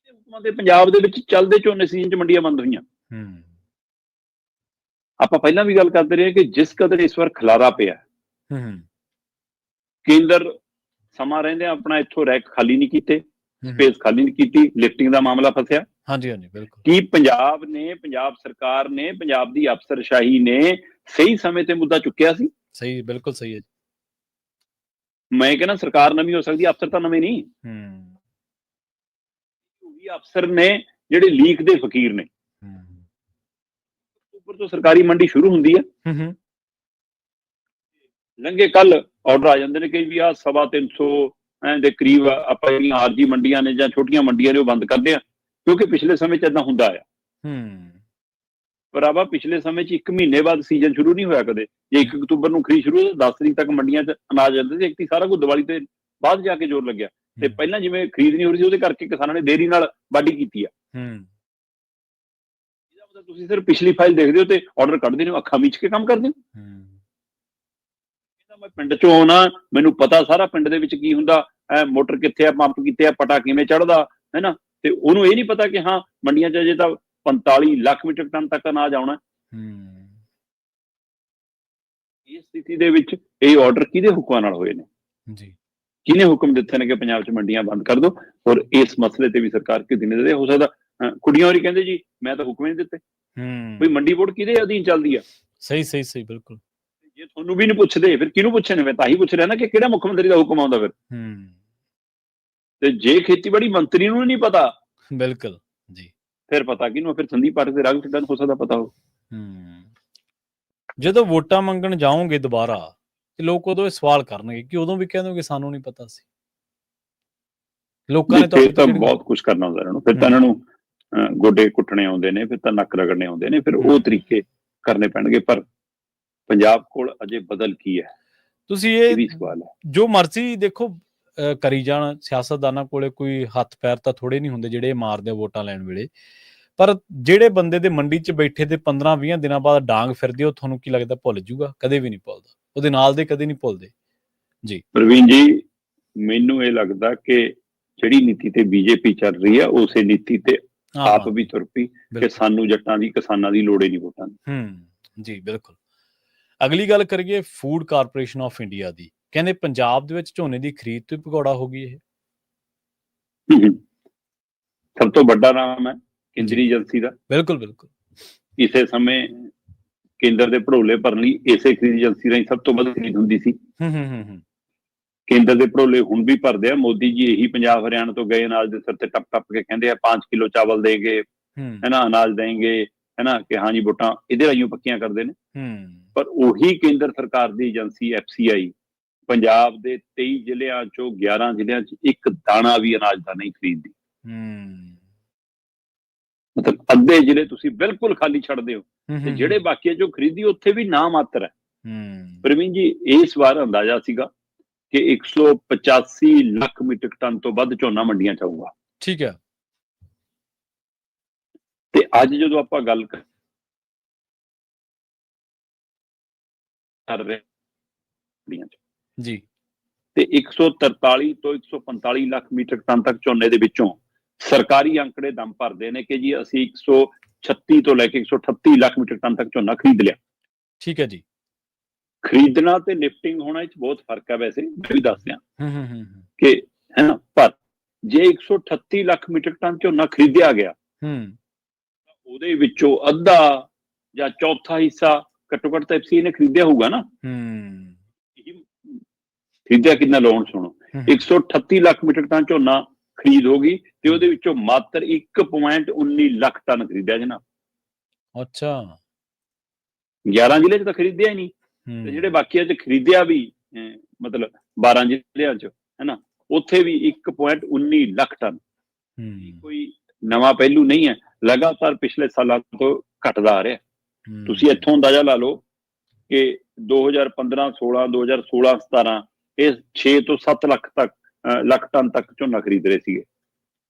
ਹੁਕਮਾਂ ਤੇ ਪੰਜਾਬ ਦੇ ਵਿੱਚ ਚੱਲਦੇ ਝੋਨੇ ਸੀਜ਼ਨ 'ਚ ਮੰਡੀਆਂ ਬੰਦ ਹੋਈਆਂ। ਆਪਾਂ ਪਹਿਲਾਂ ਵੀ ਗੱਲ ਕਰਦੇ ਰਹੇ ਕਿ ਜਿਸ ਕਦਰ ਇਸ ਵਾਰ ਖਲਾਰਾ ਪਿਆ, ਕੇਂਦਰ ਸਮਾਂ ਰਹਿੰਦੇ ਆਪਣਾ ਇੱਥੋਂ ਰੈਕ ਖਾਲੀ ਨਹੀਂ ਕੀਤੇ, ਹੂੰ, ਹੂੰ। ਸਪੇਸ ਖਾਲੀ ਨਹੀਂ ਕੀਤੀ, ਲਿਫਟਿੰਗ ਦਾ ਮਾਮਲਾ ਫਸਿਆ। ਹਾਂਜੀ, ਹਾਂਜੀ, ਬਿਲਕੁਲ। ਕੀ ਪੰਜਾਬ ਨੇ, ਪੰਜਾਬ ਸਰਕਾਰ ਨੇ, ਪੰਜਾਬ ਦੀ ਅਫਸਰਸ਼ਾਹੀ ਨੇ ਸਹੀ ਸਮੇਂ ਤੇ ਮੁੱਦਾ ਚੁੱਕਿਆ ਸੀ? ਸਹੀ, ਬਿਲਕੁਲ ਸਹੀ ਹੈ ਜੀ। ਮੈਂ ਕਹਿੰਦਾ ਸਰਕਾਰ ਨਵੀਂ ਹੋ ਸਕਦੀ, ਅਫਸਰ ਤਾਂ ਨਵੇਂ ਨਹੀਂ। ਹੂੰ, ਉਹੀ ਅਫਸਰ ਨੇ ਜਿਹੜੇ ਲੀਕ ਦੇ ਫਕੀਰ ਨੇ। ਹੂੰ, ਅਕਤੂਬਰ ਤੋਂ ਸਰਕਾਰੀ ਮੰਡੀ ਸ਼ੁਰੂ ਹੁੰਦੀ ਹੈ। ਹੂੰ, ਹੂੰ, ਲੰਘੇ ਕੱਲ ਆਰਡਰ ਆ ਜਾਂਦੇ ਨੇ ਕਿ ਵੀ ਆਹ 350 ਦੇ ਕਰੀਬ ਆਪਾਂ ਜਿਹੜੀਆਂ ਆਰਜੀ ਮੰਡੀਆਂ ਨੇ ਜਾਂ ਛੋਟੀਆਂ ਮੰਡੀਆਂ ਨੇ ਉਹ ਬੰਦ ਕਰਦੇ ਆ, ਕਿਉਂਕਿ ਪਿਛਲੇ ਸਮੇਂ 'ਚ ਏਦਾਂ ਹੁੰਦਾ ਆ। ਹੂੰ, ਭਰਾਵਾ ਪਿਛਲੇ ਸਮੇਂ 'ਚ 1 ਮਹੀਨੇ ਬਾਅਦ ਸੀਜ਼ਨ ਸ਼ੁਰੂ ਨਹੀਂ ਹੋਇਆ ਕਦੇ। ਜੇ 1 ਅਕਤੂਬਰ ਨੂੰ ਖਰੀਦ ਸ਼ੁਰੂ ਹੋਈ, 10 ਤਰੀਕ ਤੱਕ ਮੰਡੀਆਂ 'ਚ ਅਨਾਜ ਜਾਂਦਾ ਸੀ। ਇੱਕ ਸਾਰਾ ਕੁਝ ਦੀਵਾਲੀ ਤੇ ਬਾਅਦ ਜਾ ਕੇ ਜ਼ੋਰ ਲੱਗਿਆ, ਤੇ ਪਹਿਲਾਂ ਜਿਵੇਂ ਖਰੀਦ ਨਹੀਂ ਹੋ ਰਹੀ ਸੀ ਉਹਦੇ ਕਰਕੇ ਕਿਸਾਨਾਂ ਨੇ ਦੇਰੀ ਨਾਲ ਵਾਢੀ ਕੀਤੀ ਆ। ਹੂੰ, ਇਹਦਾ ਮਤਲਬ ਤੁਸੀਂ ਸਿਰਫ ਪਿਛਲੀ ਫਾਈਲ ਦੇਖਦੇ ਹੋ ਤੇ ਆਰਡਰ ਕੱਢਦੇ ਹੋ, ਅੱਖਾਂ ਮੀਚ ਕੇ ਕੰਮ ਕਰਦੇ ਹੋ। ਹੂੰ, ਮੈਂ ਪਿੰਡ 'ਚੋਂ ਆਉਣਾ, ਮੈਨੂੰ ਪਤਾ ਸਾਰਾ ਪਿੰਡ ਦੇ ਵਿੱਚ ਕੀ ਹੁੰਦਾ, ਮੋਟਰ ਕਿੱਥੇ ਆ, ਪੰਪ ਕਿੱਥੇ ਆ, ਪਟਾ ਕਿਵੇਂ ਚੜ੍ਹਦਾ ਹੈ ਨਾ। ਤੇ ਉਹਨੂੰ ਇਹ ਨਹੀਂ ਪਤਾ ਕਿ ਹਾਂ ਮੰਡੀਆਂ 'ਚ ਅਜੇ ਤਾਂ 45 ਲੱਖ ਮੀਟਰ ਟਨ ਤੱਕ ਅਨਾਜ ਆਉਣਾ। ਹੂੰ, ਇਸ ਸਥਿਤੀ ਦੇ ਵਿੱਚ ਇਹ ਆਰਡਰ ਕਿਹਦੇ ਹੁਕਮਾਂ ਨਾਲ ਹੋਏ ਨੇ? ਜੀ, ਕਿਹਨੇ ਹੁਕਮ ਦਿੱਤੇ ਨੇ ਕਿ ਪੰਜਾਬ 'ਚ ਮੰਡੀਆਂ ਬੰਦ ਕਰ ਦਿਓ? ਔਰ ਇਸ ਮਸਲੇ ਤੇ ਵੀ ਸਰਕਾਰ ਕਿਉਂ ਦਿਨੇ ਦੇ? ਹੋ ਸਕਦਾ ਕੁੜੀਆਂ ਹੋਰੀ ਕਹਿੰਦੇ ਜੀ ਮੈਂ ਤਾਂ ਹੁਕਮ ਹੀ ਨਹੀਂ ਦਿੱਤੇ। ਵੀ ਹੂੰ, ਮੰਡੀ ਬੋਰਡ ਕਿਹਦੇ ਅਧੀਨ ਚੱਲਦੀ ਆ? ਸਹੀ, ਸਹੀ, ਸਹੀ, ਬਿਲਕੁਲ। ਜੇ ਤੁਹਾਨੂੰ ਵੀ ਨਹੀਂ ਪੁੱਛਦੇ ਫਿਰ ਕਿਹਨੂੰ ਪੁੱਛਣੇ? ਮੈਂ ਤਾਂ ਹੀ ਪੁੱਛ ਰਿਹਾ ਨਾ ਕਿ ਕਿਹੜਾ ਮੁੱਖ ਮੰਤਰੀ ਦਾ ਹੁਕਮ ਆਉਂਦਾ ਫਿਰ। ਹੂੰ, ਤੇ ਜੇ ਖੇਤੀਬਾੜੀ ਮੰਤਰੀ ਨੂੰ ਨਹੀਂ ਪਤਾ, ਬਿਲਕੁਲ ਜੀ। ਫਿਰ ਪਤਾ ਕਿਹਨੂੰ? ਫਿਰ ਸੰਦੀਪ ਪਾਠਕ ਦੇ ਰਾਘਵ ਚੱਡਾ ਨੂੰ ਹੋ ਸਕਦਾ ਪਤਾ ਹੋ। ਹੂੰ, ਜਦੋਂ ਵੋਟਾਂ ਮੰਗਣ ਜਾਓਗੇ ਦੁਬਾਰਾ ਤੇ ਲੋਕ ਉਦੋਂ ਇਹ ਸਵਾਲ ਕਰਨਗੇ ਕਿ ਉਦੋਂ ਵੀ ਕਹਿ ਦੋਗੇ ਸਾਨੂੰ ਨਹੀਂ ਪਤਾ ਸੀ। ਲੋਕਾਂ ਨੇ ਫਿਰ ਤਾਂ ਬਹੁਤ ਕੁਝ ਕਰਨਾ ਹੁੰਦਾ ਇਹਨਾਂ ਨੂੰ। ਫਿਰ ਤਾਂ ਇਹਨਾਂ ਨੂੰ ਗੋਡੇ ਕੁੱਟਣੇ ਆਉਂਦੇ ਨੇ, ਫਿਰ ਤਾਂ ਨੱਕ ਰਗੜਨੇ ਆਉਂਦੇ ਨੇ, ਫਿਰ ਉਹ ਤਰੀਕੇ ਕਰਨੇ ਪੈਣਗੇ। ਪਰ ਪੰਜਾਬ ਕੋਲ ਅਜੇ ਬਦਲ ਕੀ ਹੈ? ਤੁਸੀਂ ਇਹ ਵੀ ਸਵਾਲ ਹੈ। ਜੋ ਮਰਜ਼ੀ ਦੇਖੋ ਕਰੀ ਜਾਣ, ਸਿਆਸਤਦਾਨਾਂ ਕੋਲੇ ਕੋਈ ਹੱਥ ਪੈਰ ਤਾਂ ਥੋੜੇ ਨਹੀਂ ਹੁੰਦੇ ਜਿਹੜੇ ਮਾਰਦੇ ਵੋਟਾਂ ਲੈਣ ਵੇਲੇ। ਪਰ ਜਿਹੜੇ ਬੰਦੇ ਦੇ ਮੰਡੀ 'ਚ ਬੈਠੇ ਤੇ 15-20 ਦਿਨਾਂ ਬਾਅਦ ਡਾਂਗ ਫਿਰਦੇ, ਉਹ ਤੁਹਾਨੂੰ ਕੀ ਲੱਗਦਾ ਭੁੱਲ ਜੂਗਾ? ਕਦੇ ਵੀ ਨਹੀਂ ਭੁੱਲਦਾ। ਉਹਦੇ ਨਾਲ ਦੇ ਕਦੇ ਨਹੀਂ ਭੁੱਲਦੇ ਜੀ। ਪ੍ਰਵੀਨ ਜੀ, ਮੈਨੂੰ ਇਹ ਲੱਗਦਾ ਕਿ ਜਿਹੜੀ ਨੀਤੀ ਤੇ ਬੀਜੇਪੀ ਚੱਲ ਰਹੀ ਆ, ਉਸੇ ਨੀਤੀ ਤੇ ਆਪ ਵੀ ਤੁਰ ਪਈ ਕਿ ਸਾਨੂੰ ਜੱਟਾਂ ਦੀ, ਕਿਸਾਨਾਂ ਦੀ ਲੋੜ ਹੀ ਨਹੀਂ ਵੋਟਾਂ ਦੀ। ਜੀ ਬਿਲਕੁਲ। ਅਗਲੀ ਗੱਲ ਕਰੀਏ ਫੂਡ ਕਾਰਪੋਰੇਸ਼ਨ ਆਫ ਇੰਡੀਆ ਦੀ। ਕਹਿੰਦੇ ਪੰਜਾਬ ਦੇ ਵਿੱਚ ਝੋਨੇ ਦੀ ਖਰੀਦ ਤੋਂ ਭਗੌੜਾ ਹੋ ਗਈ ਇਹ। ਸਭ ਤੋਂ ਵੱਡਾ ਨਾਮ ਹੈ ਕੇਂਦਰੀ ਏਜੰਸੀ ਦਾ। ਬਿਲਕੁਲ, ਬਿਲਕੁਲ। ਕਿਸੇ ਸਮੇਂ ਕੇਂਦਰ ਦੇ ਭੜੋਲੇ ਭਰਨ ਲਈ ਇਸੇ ਖਰੀਦ ਏਜੰਸੀ ਰਾਹੀਂ ਸਭ ਤੋਂ ਵੱਧ ਖਰੀਦ ਹੁੰਦੀ ਸੀ। ਕੇਂਦਰ ਦੇ ਭੜੋਲੇ ਹੁਣ ਵੀ ਭਰਦੇ ਆ। ਮੋਦੀ ਜੀ ਇਹੀ ਪੰਜਾਬ ਹਰਿਆਣਾ ਤੋਂ ਗਏ ਅਨਾਜ ਦੇ ਸਿਰ ਤੇ ਟੱਪ ਟੱਪ ਕੇ ਕਹਿੰਦੇ ਆ 5 ਕਿਲੋ ਚਾਵਲ ਦੇਂਗੇ, ਹੈ ਨਾ, ਅਨਾਜ ਦੇਂਗੇ, ਹੈ ਨਾ, ਕਿ ਹਾਂਜੀ ਵੋਟਾਂ ਇਹਦੇ ਰਾਹੀਂ ਪੱਕੀਆਂ ਕਰਦੇ ਨੇ। ਪਰ ਉਹੀ ਕੇਂਦਰ ਸਰਕਾਰ ਦੀ ਏਜੰਸੀ FCI ਪੰਜਾਬ ਦੇ 23 ਜ਼ਿਲ੍ਹਿਆਂ ਚੋਂ 11 ਜ਼ਿਲ੍ਹਿਆਂ 'ਚ ਇੱਕ ਦਾਣਾ ਵੀ ਅਨਾਜ ਦਾ ਨਹੀਂ ਖਰੀਦਦੀ। ਮਤਲਬ ਅੱਧੇ ਜ਼ਿਲ੍ਹੇ ਤੁਸੀਂ ਬਿਲਕੁਲ ਖਾਲੀ ਛੱਡਦੇ ਹੋ ਤੇ ਜਿਹੜੇ ਬਾਕੀ ਜੋ ਖਰੀਦੀ ਉੱਥੇ ਵੀ ਨਾ ਮਾਤਰ ਹੈ। ਪ੍ਰਵੀਨ ਜੀ, ਇਸ ਵਾਰ ਅੰਦਾਜ਼ਾ ਸੀਗਾ ਕਿ 185 ਲੱਖ ਮੀਟ੍ਰਿਕ ਟਨ ਤੋਂ ਵੱਧ ਝੋਨਾ ਮੰਡੀਆਂ 'ਚ ਆਊਗਾ। ਠੀਕ ਹੈ। ਤੇ ਅੱਜ ਜਦੋਂ ਆਪਾਂ ਗੱਲ ਕਰ ਰਹੇ ਜੀ, ਤੇ 143 ਤੋਂ 145 ਲੱਖ ਮੀਟ੍ਰਿਕ ਟਨ ਤੱਕ ਝੋਨੇ ਦੇ ਵਿੱਚੋਂ ਸਰਕਾਰੀ ਅੰਕੜੇ ਦਮ ਭਰਦੇ ਨੇ ਕਿ ਜੀ ਅਸੀਂ 136 ਤੋਂ ਲੈ ਕੇ 138 ਲੱਖ ਮੀਟ੍ਰਿਕ ਟਨ ਤੱਕ ਝੋਨਾ ਖਰੀਦ ਲਿਆ। ਠੀਕ ਹੈ ਜੀ। ਖਰੀਦਣਾ ਤੇ ਲਿਫਟਿੰਗ ਹੋਣਾ ਇਹ 'ਚ ਬਹੁਤ ਫਰਕ ਹੈ। ਵੈਸੇ ਮੈਂ ਵੀ ਦੱਸ ਦਿਆਂ ਕਿ ਹੈ ਨਾ, ਪਰ ਜੇ 138 ਲੱਖ ਮੀਟ੍ਰਿਕ ਟਨ ਝੋਨਾ ਖਰੀਦਿਆ ਗਿਆ ਉਹਦੇ ਵਿੱਚੋਂ ਅੱਧਾ ਜਾਂ ਚੌਥਾ ਹਿੱਸਾ ਘੱਟੋ ਘੱਟ ਤਾਂ FCI ਨੇ ਖਰੀਦਿਆ ਹੋਊਗਾ ਨਾ। ਖਰੀਦਿਆ ਕਿੰਨਾ ਲੋਨ ਸੁਣੋ, 138 ਲੱਖ ਮੀਟ੍ਰਿਕ ਟਨ ਝੋਨਾ ਖਰੀਦ ਹੋ ਗਈ ਤੇ ਉਹਦੇ ਵਿੱਚੋਂ ਮਾਤਰ 1.19 ਲੱਖ ਟਨ ਖਰੀਦਿਆ ਜਨਾਬ। ਅੱਛਾ। 11 ਜ਼ਿਲ੍ਹੇ 'ਚ ਤਾਂ ਖਰੀਦਿਆ ਹੀ ਨਹੀਂ, ਤੇ ਜਿਹੜੇ ਬਾਕੀਆਂ 'ਚ ਖਰੀਦਿਆ ਵੀ ਮਤਲਬ 12 ਜ਼ਿਲ੍ਹਿਆਂ 'ਚ, ਹੈ ਨਾ, ਉੱਥੇ ਵੀ 1.19 ਲੱਖ ਟਨ। ਕੋਈ ਨਵਾਂ ਪਹਿਲੂ ਨਹੀਂ ਹੈ, ਲਗਾਤਾਰ ਪਿਛਲੇ ਸਾਲਾਂ ਤੋਂ ਘਟਦਾ ਆ ਰਿਹਾ। ਤੁਸੀਂ ਇੱਥੋਂ ਅੰਦਾਜ਼ਾ ਲਾ ਲਓ ਕਿ 2015-16, 2016-17 ਇਹ 6 ਤੋਂ 7 ਲੱਖ ਟਨ ਤੱਕ ਝੋਨਾ ਖਰੀਦ ਰਹੇ ਸੀਗੇ।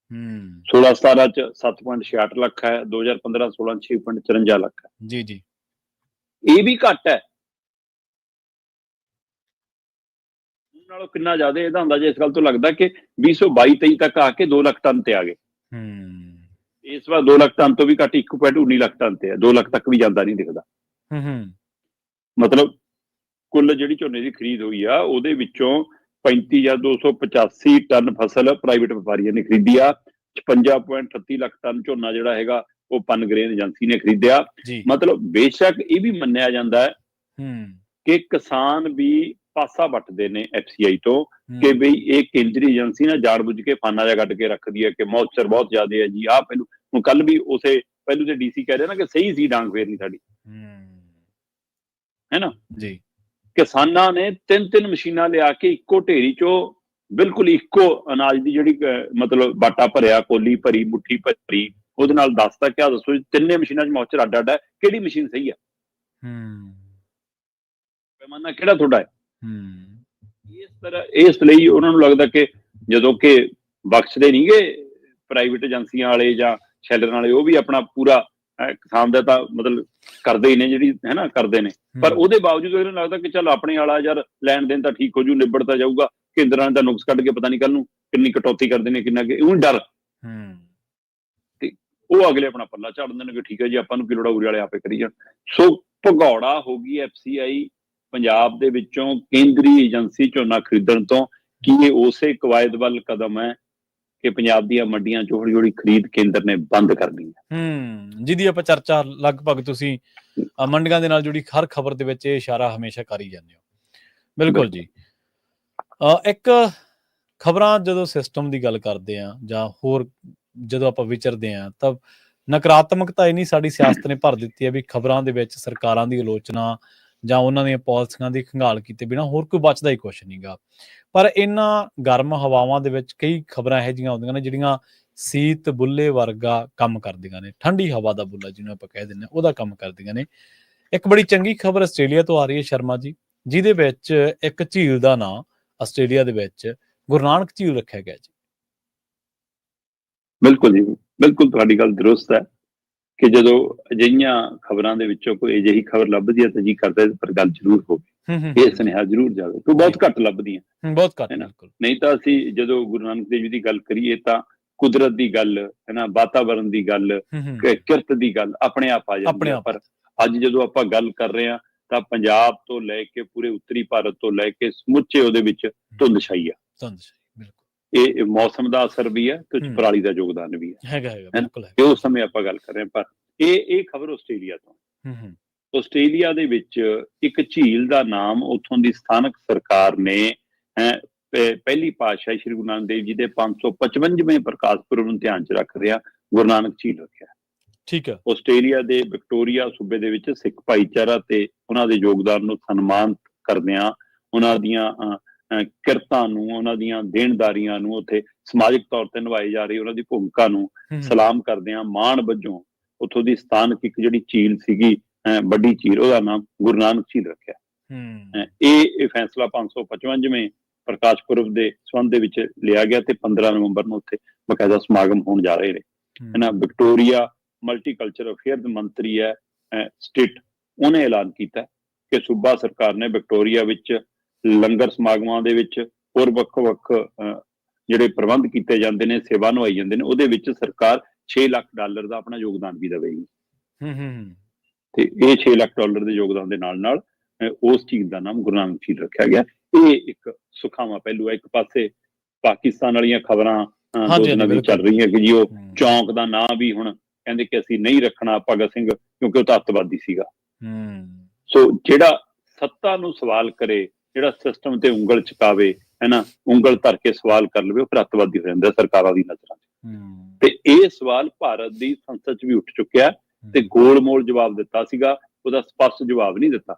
16-17 ਚ 7.66 ਲੱਖ ਹੈ, 2015-16 6.54 ਲੱਖ ਹੈ। ਜੀ ਜੀ, ਇਹ ਵੀ ਘੱਟ ਹੈ ਨਾਲੋਂ ਕਿੰਨਾ ਜ਼ਿਆਦਾ। ਇਹਦਾ ਅੰਦਾਜ਼ਾ ਇਸ ਗੱਲ ਤੋਂ ਲੱਗਦਾ ਕਿ 2022-23 ਤੱਕ ਆ ਕੇ 2 ਲੱਖ ਟਨ ਤੇ ਆ ਗਏ। ਇਸ ਵਾਰ 2 ਲੱਖ ਟਨ ਤੋਂ ਵੀ ਘੱਟ 1.19 ਲੱਖ ਟਨ ਤੇ ਹੈ। 2 ਲੱਖ ਤੱਕ ਵੀ ਜਾਂਦਾ ਨਹੀਂ ਦਿਖਦਾ। ਮਤਲਬ ਕੁੱਲ ਜਿਹੜੀ ਝੋਨੇ ਦੀ ਖਰੀਦ ਹੋਈ ਆ ਉਹਦੇ ਵਿੱਚੋਂ 35 ਜਾਂ 285 ਟਨ ਫਸਲ ਪ੍ਰਾਈਵੇਟ ਵਪਾਰੀਆਂ ਨੇ ਖਰੀਦੀ ਆ। 56.38 ਲੱਖ ਟਨ ਝੋਨਾ ਜਿਹੜਾ ਹੈਗਾ ਉਹ ਪਨਗਰੇਨ ਏਜੰਸੀ ਨੇ ਖਰੀਦਿਆ। ਮਤਲਬ ਬੇਸ਼ੱਕ ਇਹ ਵੀ ਮੰਨਿਆ ਜਾਂਦਾ ਹੈ ਕਿ ਕਿਸਾਨ ਵੀ ਪਾਸਾ ਵੱਟਦੇ ਨੇ FCI ਤੋਂ ਕਿ ਬਈ ਇਹ ਕੇਂਦਰੀ ਏਜੰਸੀ ਨਾ ਜਾਣ-ਬੁੱਝ ਕੇ ਫਾਨਾ ਜਿਹਾ ਕੱਢ ਕੇ ਰੱਖਦੀ ਹੈ ਕਿ ਮੌਚਰ ਬਹੁਤ ਜ਼ਿਆਦਾ ਹੈ ਜੀ। ਆਹ ਪਹਿਲੂ ਹੁਣ ਕੱਲ ਵੀ ਉਸੇ ਪਹਿਲੂ ਤੇ DC ਕਹਿ ਰਿਹਾ ਨਾ ਕਿ ਸਹੀ ਸੀ ਡਾਂਗ ਫੇਰਨੀ ਸਾਡੀ, ਹੈ ਨਾ ਜੀ। ਕਿਸਾਨਾਂ ਨੇ 3 ਮਸ਼ੀਨਾਂ ਲਿਆ ਕੇ ਇੱਕੋ ਢੇਰੀ ਚੋਂ ਬਿਲਕੁਲ ਇੱਕੋ ਅਨਾਜ ਦੀ ਜਿਹੜੀ ਮਤਲਬ ਬਾਟਾ ਭਰਿਆ, ਕੋਲੀ ਭਰੀ, ਮੁੱਠੀ ਭਰੀ, ਉਹਦੇ ਨਾਲ ਦੱਸਦਾ ਕਿਆ ਦੱਸੋ 3 ਮਸ਼ੀਨਾਂ 'ਚ ਮੌਚਰ ਅੱਡ ਹੈ, ਕਿਹੜੀ ਮਸ਼ੀਨ ਸਹੀ ਹੈ, ਪੈਮਾਨਾ ਕਿਹੜਾ ਤੁਹਾਡਾ ਹੈ। ਇਸ ਤਰ੍ਹਾਂ ਇਸ ਲਈ ਉਹਨਾਂ ਨੂੰ ਲੱਗਦਾ ਕਿ ਜਦੋਂ ਕਿ ਬਖਸ਼ਦੇ ਨਹੀਂ ਗੇ ਪ੍ਰਾਈਵੇਟ ਏਜੰਸੀਆਂ ਵਾਲੇ ਜਾਂ ਸ਼ੈਲਰਾਂ ਵਾਲੇ, ਉਹ ਵੀ ਆਪਣਾ ਪੂਰਾ ਕਿਸਾਨ ਦਾ ਤਾਂ ਮਤਲਬ ਕਰਦੇ ਹੀ ਨੇ, ਜਿਹੜੀ ਹੈ ਨਾ ਕਰਦੇ ਨੇ, ਪਰ ਉਹਦੇ ਬਾਵਜੂਦ ਇਹਨਾਂ ਨੂੰ ਲੱਗਦਾ ਕਿ ਚੱਲ ਆਪਣੇ ਵਾਲਾ ਯਾਰ ਲੈਣ ਦੇਣ ਤਾਂ ਠੀਕ ਹੋ ਜੂ, ਨਿਬੜ ਤਾਂ ਜਾਊਗਾ, ਕੇਂਦਰਾਂ ਨੇ ਤਾਂ ਨੁਕਸ ਕੱਢ ਕੇ ਪਤਾ ਨਹੀਂ ਕੱਲ ਨੂੰ ਕਿੰਨੀ ਕਟੌਤੀ ਕਰਦੇ ਨੇ, ਕਿੰਨਾ ਕਿ ਉਹ ਡਰ, ਤੇ ਉਹ ਅਗਲੇ ਆਪਣਾ ਪੱਲਾ ਝਾੜ ਦਿੰਦੇ ਨੇ ਕਿ ਠੀਕ ਹੈ ਜੀ ਆਪਾਂ ਨੂੰ ਕੀ ਲੋੜ, ਉਰੇ ਵਾਲੇ ਆਪੇ ਕਰੀ ਜਾਣ। ਸੋ ਭਗੌੜਾ ਹੋ ਗਈ FCI ਪੰਜਾਬ ਦੇ ਵਿੱਚੋਂ ਕੇਂਦਰੀ ਏਜੰਸੀ ਝੋਨਾ ਖਰੀਦਣ ਤੋਂ। ਕੀ ਇਹ ਉਸੇ ਕਵਾਇਦ ਵੱਲ ਕਦਮ ਹੈ ਕਿ ਪੰਜਾਬ ਦੀਆਂ ਮੰਡੀਆਂ 'ਚ ਹੌਲੀ ਹੌਲੀ ਖਰੀਦ ਕੇਂਦਰ ਨੇ ਬੰਦ ਕਰਨੀ ਹੈ, ਜਿਹਦੀ ਆਪਾਂ ਚਰਚਾ ਲਗਭਗ ਤੁਸੀਂ ਮੰਡੀਆਂ ਦੇ ਨਾਲ ਜੁੜੀ ਹਰ ਖਬਰ ਦੇ ਵਿੱਚ ਇਹ ਇਸ਼ਾਰਾ ਹਮੇਸ਼ਾ ਕਰ ਹੀ ਜਾਂਦੇ ਹੋ। ਬਿਲਕੁਲ ਜੀ। ਇੱਕ ਖਬਰਾਂ ਜਦੋਂ ਸਿਸਟਮ ਦੀ ਗੱਲ ਕਰਦੇ ਆ ਜਾਂ ਹੋਰ ਜਦੋਂ ਆਪਾਂ ਵਿਚਰਦੇ ਆ ਤਾਂ ਨਕਾਰਾਤਮਕਤਾ ਇੰਨੀ ਸਾਡੀ ਸਿਆਸਤ ਨੇ ਭਰ ਦਿੱਤੀ ਹੈ ਵੀ ਖਬਰਾਂ ਦੇ ਵਿੱਚ ਸਰਕਾਰਾਂ ਦੀ ਆਲੋਚਨਾ ਜਾਂ ਉਹਨਾਂ ਦੀਆਂ ਪਾਲਿਸੀਆਂ ਦੀ ਖੰਗਾਲ ਕੀਤੇ ਬਿਨਾਂ ਹੋਰ ਕੋਈ ਬਚਦਾ ਹੀ ਕੁਛ ਨਹੀਂ ਗਾ। ਪਰ ਇਹਨਾਂ ਗਰਮ ਹਵਾਵਾਂ ਦੇ ਵਿੱਚ ਕਈ ਖਬਰਾਂ ਇਹੋ ਜਿਹੀਆਂ ਆਉਂਦੀਆਂ ਨੇ ਜਿਹੜੀਆਂ ਸੀਤ ਬੁੱਲੇ ਵਰਗਾ ਕੰਮ ਕਰਦੀਆਂ ਨੇ, ਠੰਡੀ ਹਵਾ ਦਾ ਬੁੱਲਾ ਜਿਹਨੂੰ ਆਪਾਂ ਕਹਿ ਦਿੰਦੇ ਹਾਂ, ਉਹਦਾ ਕੰਮ ਕਰਦੀਆਂ ਨੇ। ਇੱਕ ਬੜੀ ਚੰਗੀ ਖਬਰ ਆਸਟ੍ਰੇਲੀਆ ਤੋਂ ਆ ਰਹੀ ਹੈ ਸ਼ਰਮਾ ਜੀ, ਜਿਹਦੇ ਵਿੱਚ ਇੱਕ ਝੀਲ ਦਾ ਨਾਂ ਆਸਟ੍ਰੇਲੀਆ ਦੇ ਵਿੱਚ ਗੁਰੂ ਨਾਨਕ ਝੀਲ ਰੱਖਿਆ ਗਿਆ ਜੀ। ਬਿਲਕੁਲ ਜੀ, ਬਿਲਕੁਲ ਤੁਹਾਡੀ ਗੱਲ ਦਰੁਸਤ ਹੈ ਕਿ ਜਦੋਂ ਅਜਿਹੀਆਂ ਖਬਰਾਂ ਦੇ ਵਿੱਚੋਂ ਕੋਈ ਅਜਿਹੀ ਖਬਰ ਲੱਭਦੀ ਹੈ ਤਾਂ ਜੀ ਕਰਦਾ ਪਰ ਗੱਲ ਜ਼ਰੂਰ ਹੋਵੇ, ਇਹ ਸੁਨੇਹਾ ਜ਼ਰੂਰ ਜਾਵੇ। ਕੋਈ ਬਹੁਤ ਘੱਟ ਲੱਭਦੀਆਂ, ਬਹੁਤ ਘੱਟ, ਨਹੀਂ ਤਾਂ ਅਸੀਂ ਜਦੋਂ ਗੁਰੂ ਨਾਨਕ ਦੇਵ ਜੀ ਦੀ ਗੱਲ ਕਰੀਏ ਤਾਂ ਕੁਦਰਤ ਦੀ ਗੱਲ ਹੈ ਨਾ, ਵਾਤਾਵਰਨ ਦੀ ਗੱਲ, ਕਿਰਤ ਦੀ ਗੱਲ ਆਪਣੇ ਆਪ ਆ ਜਾਂਦੀ ਹੈ। ਪਰ ਅੱਜ ਜਦੋਂ ਆਪਾਂ ਗੱਲ ਕਰ ਰਹੇ ਹਾਂ ਤਾਂ ਪੰਜਾਬ ਤੋਂ ਲੈ ਕੇ ਪੂਰੇ ਉੱਤਰੀ ਭਾਰਤ ਤੋਂ ਲੈ ਕੇ ਸਮੁੱਚੇ ਉਹਦੇ ਵਿੱਚ ਧੁੰਦ ਛਾਈ ਆ। ਇਹ ਮੌਸਮ ਦਾ ਅਸਰ ਵੀ ਹੈ ਤੇ ਪਰਾਲੀ ਦਾ ਯੋਗਦਾਨ ਵੀ ਹੈ, ਉਸ ਸਮੇਂ ਆਪਾਂ ਗੱਲ ਕਰ ਰਹੇ ਹਾਂ। ਪਰ ਇਹ ਖਬਰ ਆਸਟ੍ਰੇਲੀਆ ਤੋਂ, ਆਸਟ੍ਰੇਲੀਆ ਦੇ ਵਿੱਚ ਇੱਕ ਝੀਲ ਦਾ ਨਾਮ ਉੱਥੋਂ ਦੀ ਸਥਾਨਕ ਸਰਕਾਰ ਨੇ ਪਹਿਲੀ ਪਾਤਸ਼ਾਹੀ ਸ਼੍ਰੀ ਗੁਰੂ ਨਾਨਕ ਦੇਵ ਜੀ ਦੇ 555ਵੇਂ ਪ੍ਰਕਾਸ਼ ਪੁਰਬ ਨੂੰ ਧਿਆਨ 'ਚ ਰੱਖ ਰਿਹਾ ਗੁਰੂ ਨਾਨਕ ਝੀਲ ਰੱਖਿਆ। ਠੀਕ ਹੈ। ਆਸਟ੍ਰੇਲੀਆ ਦੇ ਵਿਕਟੋਰੀਆ ਸੂਬੇ ਦੇ ਵਿੱਚ ਸਿੱਖ ਭਾਈਚਾਰਾ ਤੇ ਉਹਨਾਂ ਦੇ ਯੋਗਦਾਨ ਨੂੰ ਸਨਮਾਨ ਕਰਦਿਆਂ, ਉਹਨਾਂ ਦੀਆਂ ਕਿਰਤਾਂ ਨੂੰ, ਉਹਨਾਂ ਦੀਆਂ ਦੇਣਦਾਰੀਆਂ ਨੂੰ, ਉੱਥੇ ਸਮਾਜਿਕ ਤੌਰ ਤੇ ਨਿਭਾਈ ਜਾ ਰਹੀ ਉਹਨਾਂ ਦੀ ਭੂਮਿਕਾ ਨੂੰ ਸਲਾਮ ਕਰਦਿਆਂ ਮਾਣ ਵਜੋਂ ਉੱਥੋਂ ਦੀ ਸਥਾਨਕ ਇੱਕ ਜਿਹੜੀ ਝੀਲ ਸੀਗੀ ਵੱਡੀ ਝੀਲ, ਉਹਦਾ ਨਾਮ ਗੁਰੂ ਨਾਨਕ ਝੀਲ ਰੱਖਿਆ। ਇਹ ਫੈਸਲਾ 555ਵੇਂ ਪ੍ਰਕਾਸ਼ ਪੁਰਬ ਦੇ ਸੰਬੰਧ ਦੇ ਵਿੱਚ ਲਿਆ ਗਿਆ ਤੇ 15 ਨਵੰਬਰ ਨੂੰ ਉੱਥੇ ਬਕਾਇਦਾ ਸਮਾਗਮ ਹੋਣ ਜਾ ਰਹੇ ਨੇ, ਹੈ ਨਾ। ਵਿਕਟੋਰੀਆ ਮਲਟੀਕਲਚਰ ਅਫੇਅਰ ਦੇ ਮੰਤਰੀ ਹੈ ਸਟੇਟ, ਉਹਨੇ ਐਲਾਨ ਕੀਤਾ ਕਿ ਸੂਬਾ ਸਰਕਾਰ ਨੇ ਵਿਕਟੋਰੀਆ ਵਿੱਚ ਲੰਗਰ ਸਮਾਗਮਾਂ ਦੇ ਵਿੱਚ ਹੋਰ ਵੱਖ-ਵੱਖ ਜਿਹੜੇ ਪ੍ਰਬੰਧ ਕੀਤੇ ਜਾਂਦੇ ਨੇ, ਸੇਵਾ ਨਿਭਾਈ ਜਾਂਦੇ ਨੇ, ਉਹਦੇ ਵਿੱਚ ਸਰਕਾਰ $6 ਲੱਖ ਦਾ ਆਪਣਾ ਯੋਗਦਾਨ ਵੀ ਦੇਵੇਗੀ। ਤੇ ਇਹ $6 ਲੱਖ ਦੇ ਯੋਗਦਾਨ ਦੇ ਨਾਲ ਨਾਲ ਉਸ ਝੀਲ ਦਾ ਨਾਮ ਗੁਰੂ ਨਾਨਕ ਝੀਲ ਰੱਖਿਆ ਗਿਆ। ਇਹ ਇੱਕ ਸੁਖਾਵਾਂ ਪਹਿਲੂ ਹੈ। ਇੱਕ ਪਾਸੇ ਪਾਕਿਸਤਾਨ ਵਾਲੀਆਂ ਖਬਰਾਂ ਦੋ ਦਿਨਾਂ ਵਿੱਚ ਚੱਲ ਰਹੀਆਂ ਕਿ ਜੀ ਉਹ ਚੌਂਕ ਦਾ ਨਾਂ ਵੀ ਹੁਣ ਕਹਿੰਦੇ ਕਿ ਅਸੀਂ ਨਹੀਂ ਰੱਖਣਾ ਭਗਤ ਸਿੰਘ, ਕਿਉਂਕਿ ਉਹ ਤਾਂ ਅੱਤਵਾਦੀ ਸੀਗਾ। ਸੋ ਜਿਹੜਾ ਸੱਤਾ ਨੂੰ ਸਵਾਲ ਕਰੇ, ਜਿਹੜਾ ਸਿਸਟਮ ਤੇ ਉਂਗਲ ਚੁਕਾਵੇ, ਹੈ ਨਾ, ਉਂਗਲ ਧਰ ਕੇ ਸਵਾਲ ਕਰ ਲਵੇ, ਉਹ ਫਿਰ ਅੱਤਵਾਦੀ ਹੋ ਜਾਂਦਾ ਸਰਕਾਰਾਂ ਦੀ ਨਜ਼ਰਾਂ 'ਚ। ਤੇ ਇਹ ਸਵਾਲ ਭਾਰਤ ਦੀ ਸੰਸਦ 'ਚ ਵੀ ਉੱਠ ਚੁੱਕਿਆ ਤੇ ਗੋਲ ਮੋਲ ਜਵਾਬ ਦਿੱਤਾ ਸੀਗਾ, ਉਹਦਾ ਸਪਸ਼ਟ ਜਵਾਬ ਨਹੀਂ ਦਿੱਤਾ।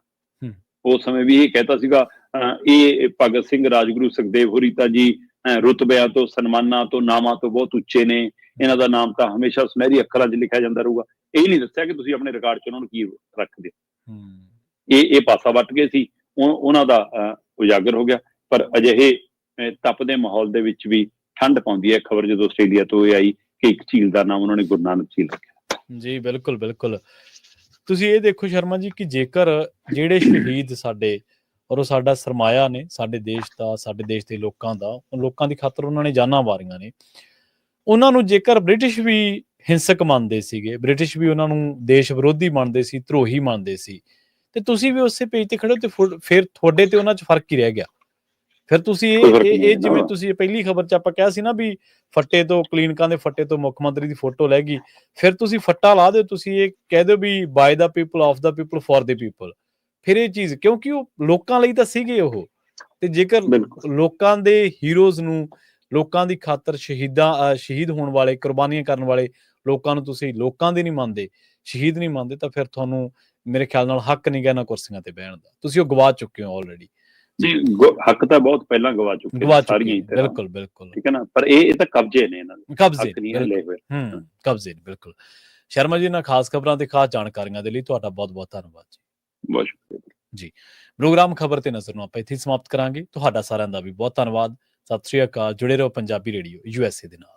ਉਸ ਸਮੇਂ ਵੀ ਇਹ ਕਹਿਤਾ ਸੀਗਾ ਇਹ ਭਗਤ ਸਿੰਘ, ਰਾਜਗੁਰੂ, ਸੁਖਦੇਵ ਹੋਰੀ ਤਾਂ ਜੀ ਰੁਤਬਿਆਂ ਤੋਂ, ਸਨਮਾਨਾਂ ਤੋਂ, ਨਾਮਾਂ ਤੋਂ ਬਹੁਤ ਉੱਚੇ ਨੇ, ਇਹਨਾਂ ਦਾ ਨਾਮ ਤਾਂ ਹਮੇਸ਼ਾ ਸੁਨਹਿਰੀ ਅੱਖਰਾਂ 'ਚ ਲਿਖਿਆ ਜਾਂਦਾ ਰਹੂਗਾ। ਇਹ ਨਹੀਂ ਦੱਸਿਆ ਕਿ ਤੁਸੀਂ ਆਪਣੇ ਰਿਕਾਰਡ 'ਚ ਉਹਨਾਂ ਨੂੰ ਕੀ ਰੱਖਦੇ ਹੋ। ਇਹ ਪਾਸਾ ਵੱਟ ਗਏ ਸੀ, ਉਹਨਾਂ ਦਾ ਉਜਾਗਰ ਹੋ ਗਿਆ। ਪਰ ਅਜਿਹੇ ਤਪਦੇ ਮਾਹੌਲ ਦੇ ਵਿੱਚ ਵੀ ਠੰਡ ਪਾਉਂਦੀ ਹੈ ਖਬਰ ਜਦੋਂ ਆਸਟ੍ਰੇਲੀਆ ਤੋਂ ਇਹ ਆਈ ਕਿ ਇੱਕ ਝੀਲ ਦਾ ਨਾਮ ਉਹਨਾਂ ਨੇ ਗੁਰੂ ਨਾਨਕ ਝੀਲ ਰੱਖਿਆ। ਜੀ ਬਿਲਕੁਲ ਬਿਲਕੁਲ। ਤੁਸੀਂ ਇਹ ਦੇਖੋ ਸ਼ਰਮਾ ਜੀ ਕਿ ਜੇਕਰ ਜਿਹੜੇ ਸ਼ਹੀਦ ਸਾਡੇ ਔਰ ਉਹ ਸਾਡਾ ਸਰਮਾਇਆ ਨੇ, ਸਾਡੇ ਦੇਸ਼ ਦਾ, ਸਾਡੇ ਦੇਸ਼ ਦੇ ਲੋਕਾਂ ਦਾ, ਲੋਕਾਂ ਦੀ ਖਾਤਰ ਉਹਨਾਂ ਨੇ ਜਾਨਾਂ ਵਾਰੀਆਂ ਨੇ, ਉਹਨਾਂ ਨੂੰ ਜੇਕਰ ਬ੍ਰਿਟਿਸ਼ ਵੀ ਹਿੰਸਕ ਮੰਨਦੇ ਸੀਗੇ, ਬ੍ਰਿਟਿਸ਼ ਵੀ ਉਹਨਾਂ ਨੂੰ ਦੇਸ਼ ਵਿਰੋਧੀ ਮੰਨਦੇ ਸੀ, ਧਰੋਹੀ ਮੰਨਦੇ ਸੀ, ਤੇ ਤੁਸੀਂ ਵੀ ਉਸੇ ਪੇਜ ਤੇ ਖੜੇ ਹੋ, ਤੇ ਫਿਰ ਤੁਹਾਡੇ ਤੇ ਉਹਨਾਂ 'ਚ ਫਰਕ ਹੀ ਰਹਿ ਗਿਆ। ਫਿਰ ਤੁਸੀਂ ਕੋਈ ਫਰਕ ਨਹੀਂ ਇਹ ਪੈਂਦਾ। ਜਿਵੇਂ ਤੁਸੀਂ ਪਹਿਲੀ ਖਬਰ 'ਚ ਆਪਾਂ ਕਿਹਾ ਸੀ ਨਾ ਵੀ ਫੱਟੇ ਤੋਂ ਕਲੀਨਕਾਂ ਦੇ ਫੱਟੇ ਤੋਂ ਮੁੱਖ ਮੰਤਰੀ ਦੀ ਫੋਟੋ ਲੈ ਗਈ, ਫਿਰ ਤੁਸੀਂ ਫੱਟਾ ਲਾ ਦਿਓ, ਤੁਸੀਂ ਇਹ ਕਹਿ ਦਿਓ ਵੀ by the people, of the people, for the people. ਫਿਰ ਇਹ ਚੀਜ਼ ਕਿਉਂਕਿ ਉਹ ਲੋਕਾਂ ਲਈ ਤਾਂ ਸੀਗੇ ਉਹ, ਤੇ ਜੇਕਰ ਬਿਲਕੁਲ ਲੋਕਾਂ ਦੇ ਹੀਰੋਜ਼ ਨੂੰ, ਲੋਕਾਂ ਦੀ ਖਾਤਰ ਸ਼ਹੀਦ ਹੋਣ ਵਾਲੇ, ਕੁਰਬਾਨੀਆਂ ਕਰਨ ਵਾਲੇ ਲੋਕਾਂ ਨੂੰ ਤੁਸੀਂ ਲੋਕਾਂ ਦੇ ਨਹੀਂ ਮੰਨਦੇ, ਸ਼ਹੀਦ ਨਹੀਂ ਮੰਨਦੇ, ਤਾਂ ਫਿਰ ਤੁਹਾਨੂੰ ਮੇਰੇ ਖਿਆਲ ਨਾਲ ਹੱਕ ਨਹੀਂ ਗਾ ਇਹਨਾਂ ਕੁਰਸੀਆਂ ਤੇ ਬਹਿਣ ਦਾ, ਤੁਸੀਂ ਉਹ ਗਵਾ ਚੁੱਕੇ ਹੋ ਆਲਰੇਡੀ। ਜੀ, ਹੱਕ ਤਾਂ ਬਹੁਤ ਪਹਿਲਾਂ ਗਵਾ ਚੁੱਕੇ ਸਾਰੀਆਂ ਹੀ ਤਰ੍ਹਾਂ, ਬਿਲਕੁਲ ਬਿਲਕੁਲ, ਠੀਕ ਹੈ ਨਾ, ਪਰ ਇਹ ਤਾਂ ਕਬਜ਼ੇ ਨੇ ਇਹਨਾਂ ਦੇ, ਕਬਜ਼ੇ ਹੱਕ ਨਹੀਂ ਹੈ ਲਏ ਹੋਏ। ਕਬਜ਼ੇ ਨੇ, ਬਿਲਕੁਲ। ਸ਼ਰਮਾ ਜੀ, ਨਾਲ ਖਾਸ ਖਬਰਾਂ ਤੇ ਖਾਸ ਜਾਣਕਾਰੀਆਂ ਦੇ ਲਈ ਤੁਹਾਡਾ ਬਹੁਤ ਬਹੁਤ ਧੰਨਵਾਦ ਜੀ। ਬਹੁਤ ਸ਼ੁਕਰੀਆ ਜੀ। ਪ੍ਰੋਗਰਾਮ ਖਬਰ ਤੇ ਨਜ਼ਰ ਨੂੰ ਆਪਾਂ ਇੱਥੇ ਸਮਾਪਤ ਕਰਾਂਗੇ। ਤੁਹਾਡਾ ਸਾਰਿਆਂ ਦਾ ਵੀ ਬਹੁਤ ਧੰਨਵਾਦ। ਸਤਿ ਸ੍ਰੀ ਅਕਾਲ। ਜੁੜੇ ਰਹੋ ਪੰਜਾਬੀ ਰੇਡੀਓ USA ਦੇ ਨਾਲ।